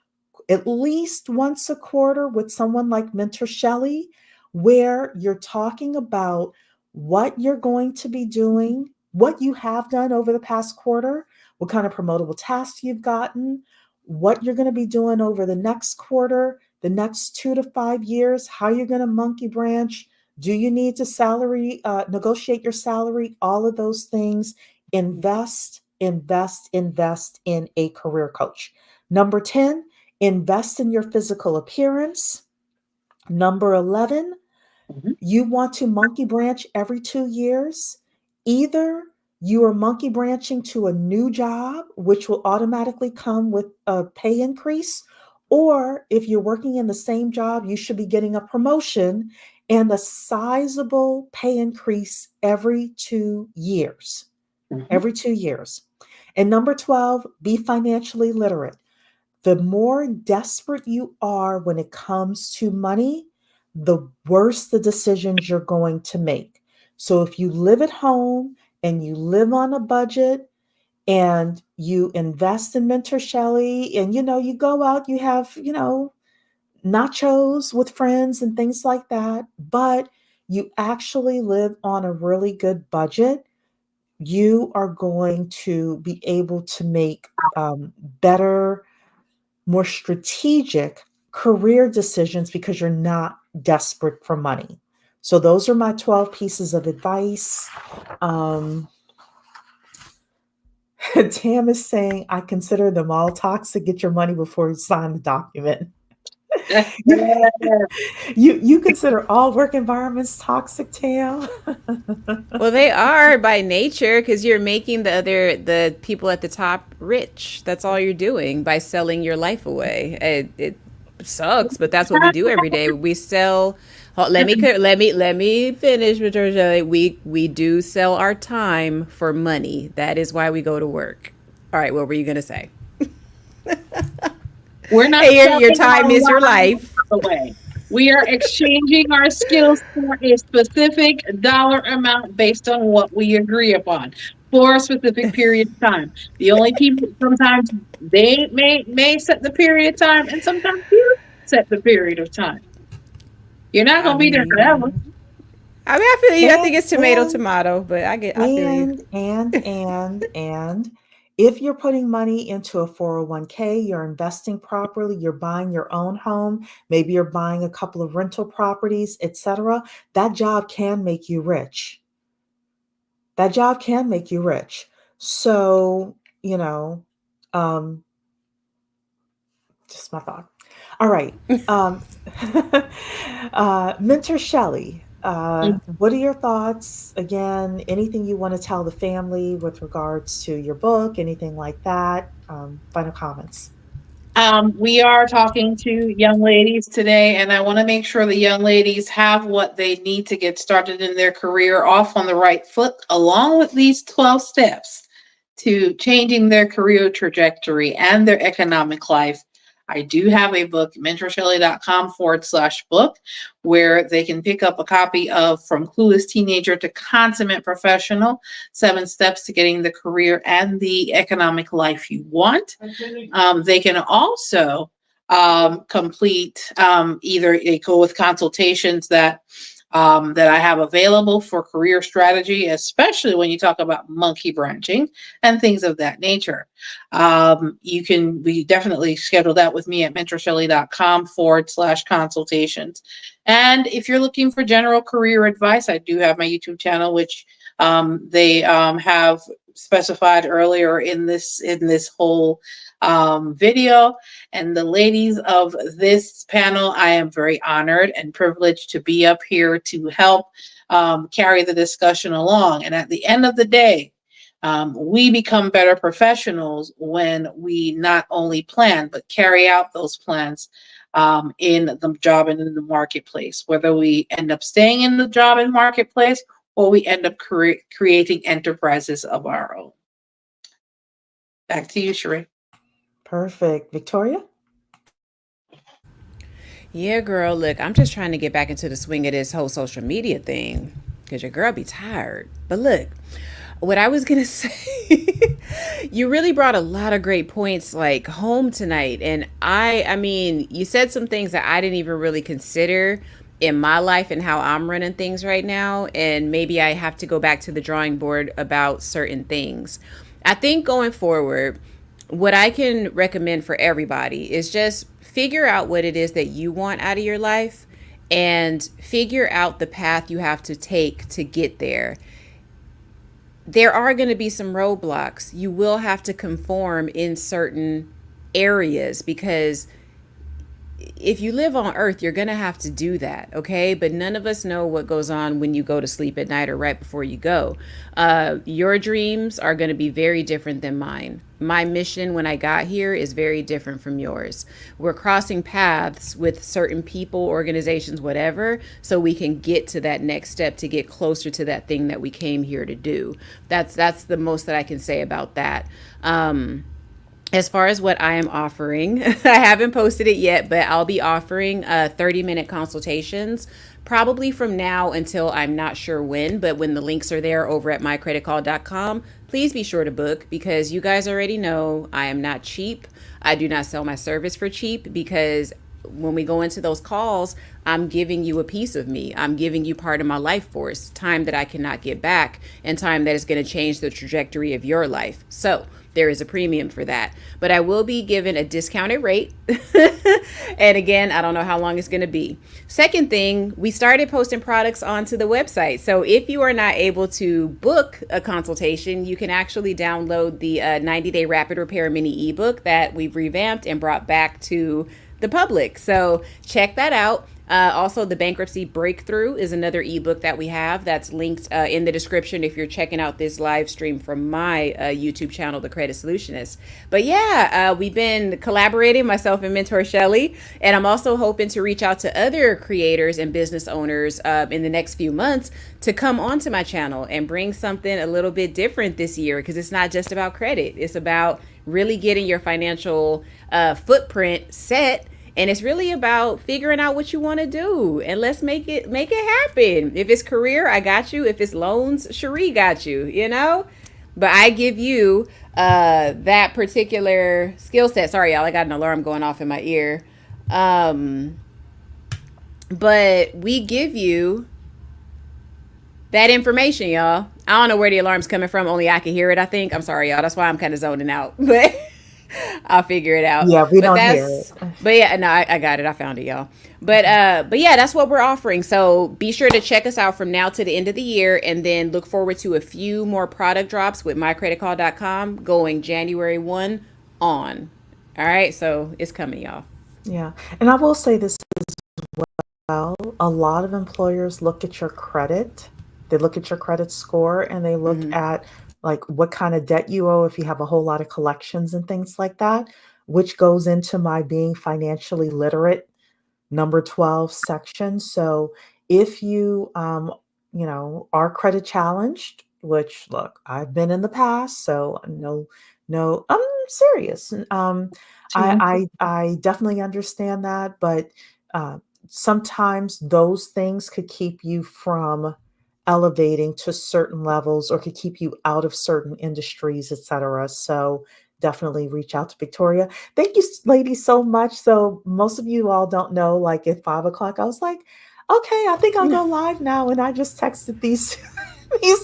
at least once a quarter with someone like Mentor Shelley, where you're talking about what you're going to be doing, what you have done over the past quarter, what kind of promotable tasks you've gotten, what you're going to be doing over the next quarter, the next 2 to 5 years, how you're going to monkey branch. Do you need to negotiate your salary? All of those things. Invest in a career coach. Number 10, invest in your physical appearance. Number 11, Mhm. you want to monkey branch every 2 years. Either you are monkey branching to a new job, which will automatically come with a pay increase, or if you're working in the same job, you should be getting a promotion and a sizable pay increase every 2 years. Mhm. Every 2 years. And number 12, be financially literate. The more desperate you are when it comes to money, the worse the decisions you're going to make. So if you live at home and you live on a budget and you invest in Mentor Shelley and you go out, you have, nachos with friends and things like that, but you actually live on a really good budget, you are going to be able to make better, more strategic career decisions because you're not desperate for money. So, those are my 12 pieces of advice. Um, Tam is saying, I consider them all toxic. Get your money before you sign the document. You, you consider all work environments toxic, Tam? Well, they are by nature because you're making the people at the top rich. That's all you're doing by selling your life away. It sucks, but that's what we do every day. We sell. Let me finish, Patricia. We do sell our time for money. That is why we go to work. All right, what were you gonna say? We're not Hey, your selling time our is your lives life. away. We are exchanging our skills for a specific dollar amount based on what we agree upon for a specific period of time. The only people sometimes they may set the period of time, and sometimes you set the period of time. You're not I gonna be there forever. mean, I feel you. I think And it's tomato and tomato, but I feel you. and if you're putting money into a 401k, you're investing properly, you're buying your own home, maybe you're buying a couple of rental properties, etc. That job can make you rich. That job can make you rich. So, um, just my thought. All right. Um, Mentor Shelley, what are your thoughts? Again, anything you want to tell the family with regards to your book, anything like that? Final comments. We are talking to young ladies today, and I want to make sure the young ladies have what they need to get started in their career off on the right foot, along with these 12 steps to changing their career trajectory and their economic life. I do have a book, mentorshelley.com/book, where they can pick up a copy of From Clueless Teenager to Consummate Professional, 7 Steps to Getting the Career and the Economic Life You Want. They can also complete either they go with consultations that I have available for career strategy, especially when you talk about monkey branching and things of that nature. We definitely schedule that with me at mentorshelley.com/consultations. And if you're looking for general career advice, I do have my YouTube channel, which they have specified earlier in this whole video. And the ladies of this panel, I am very honored and privileged to be up here to help carry the discussion along. And at the end of the day, we become better professionals when we not only plan, but carry out those plans in the job and in the marketplace, whether we end up staying in the job and marketplace or we end up creating enterprises of our own. Back to you, Cheree. Perfect. Victoria? Yeah, girl. Look, I'm just trying to get back into the swing of this whole social media thing because your girl be tired. But look, what I was gonna say, you really brought a lot of great points like home tonight, and I mean, you said some things that I didn't even really consider in my life and how I'm running things right now, and maybe I have to go back to the drawing board about certain things. I think going forward, what I can recommend for everybody is just figure out what it is that you want out of your life and figure out the path you have to take to get there. There are going to be some roadblocks. You will have to conform in certain areas because if you live on earth, you're going to have to do that. Okay. But none of us know what goes on when you go to sleep at night or right before you go. Your dreams are going to be very different than mine. My mission when I got here is very different from yours. We're crossing paths with certain people, organizations, whatever, so we can get to that next step to get closer to that thing that we came here to do. That's the most that I can say about that. As far as what I am offering, I haven't posted it yet, but I'll be offering 30-minute consultations probably from now until I'm not sure when, but when the links are there over at mycreditcall.com, please be sure to book because you guys already know I am not cheap. I do not sell my service for cheap because when we go into those calls, I'm giving you a piece of me. I'm giving you part of my life force, time that I cannot get back, and time that is going to change the trajectory of your life. So there is a premium for that. But I will be given a discounted rate. And again, I don't know how long it's going to be. Second thing, we started posting products onto the website. So if you are not able to book a consultation, you can actually download the 90-day rapid repair mini ebook that we've revamped and brought back to the public. So check that out. Also, the bankruptcy breakthrough is another ebook that we have that's linked in the description if you're checking out this live stream from my YouTube channel, The Credit Solutionist. But yeah, we've been collaborating, myself and mentor Shelly, and I'm also hoping to reach out to other creators and business owners in the next few months to come onto my channel and bring something a little bit different this year, because it's not just about credit. It's about really getting your financial footprint set. And it's really about figuring out what you want to do, and let's make it happen. If it's career, I got you. If it's loans, Cheree got you, you know? But I give you that particular skill set. Sorry, y'all, I got an alarm going off in my ear. But we give you that information, y'all. I don't know where the alarm's coming from. Only I can hear it, I think. I'm sorry, y'all. That's why I'm kind of zoning out. But I'll figure it out. Yeah, we don't hear it. But yeah, no, I got it. I found it, y'all. But yeah, that's what we're offering. So be sure to check us out from now to the end of the year, and then look forward to a few more product drops with mycreditcall.com going January 1 on. All right, so it's coming, y'all. Yeah. And I will say this as well. A lot of employers look at your credit. They look at your credit score, and they look at like what kind of debt you owe, if you have a whole lot of collections and things like that, which goes into my being financially literate number 12 section. So if you are credit challenged, which look, I've been in the past, so no, I'm serious. I definitely understand that, but sometimes those things could keep you from elevating to certain levels, or could keep you out of certain industries, etc. So definitely reach out to Victoria. Thank you, ladies, so much. So most of you all don't know, like at 5 o'clock, I was like, okay, I think I'll go live now. And I just texted these.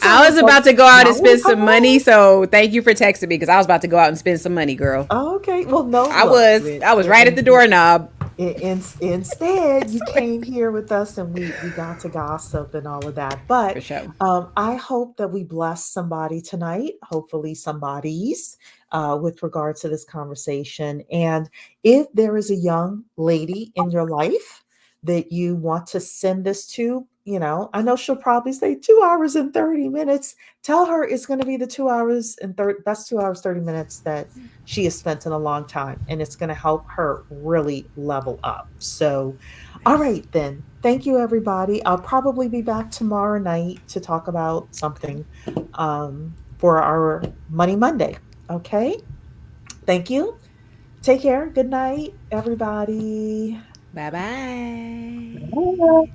I was about to go out and spend some money. So thank you for texting me, because I was about to go out and spend some money, girl. Okay. Well, no, I was right at the doorknob. Instead, you came here with us, and we got to gossip and all of that. But For sure. I hope that we bless somebody tonight, hopefully somebody's, with regard to this conversation. And if there is a young lady in your life that you want to send this to, I know she'll probably say 2 hours and 30 minutes. Tell her it's going to be the 2 hours and best 2 hours, 30 minutes that she has spent in a long time. And it's going to help her really level up. So, all right, then. Thank you, everybody. I'll probably be back tomorrow night to talk about something for our Money Monday. Okay. Thank you. Take care. Good night, everybody. Bye-bye. Bye.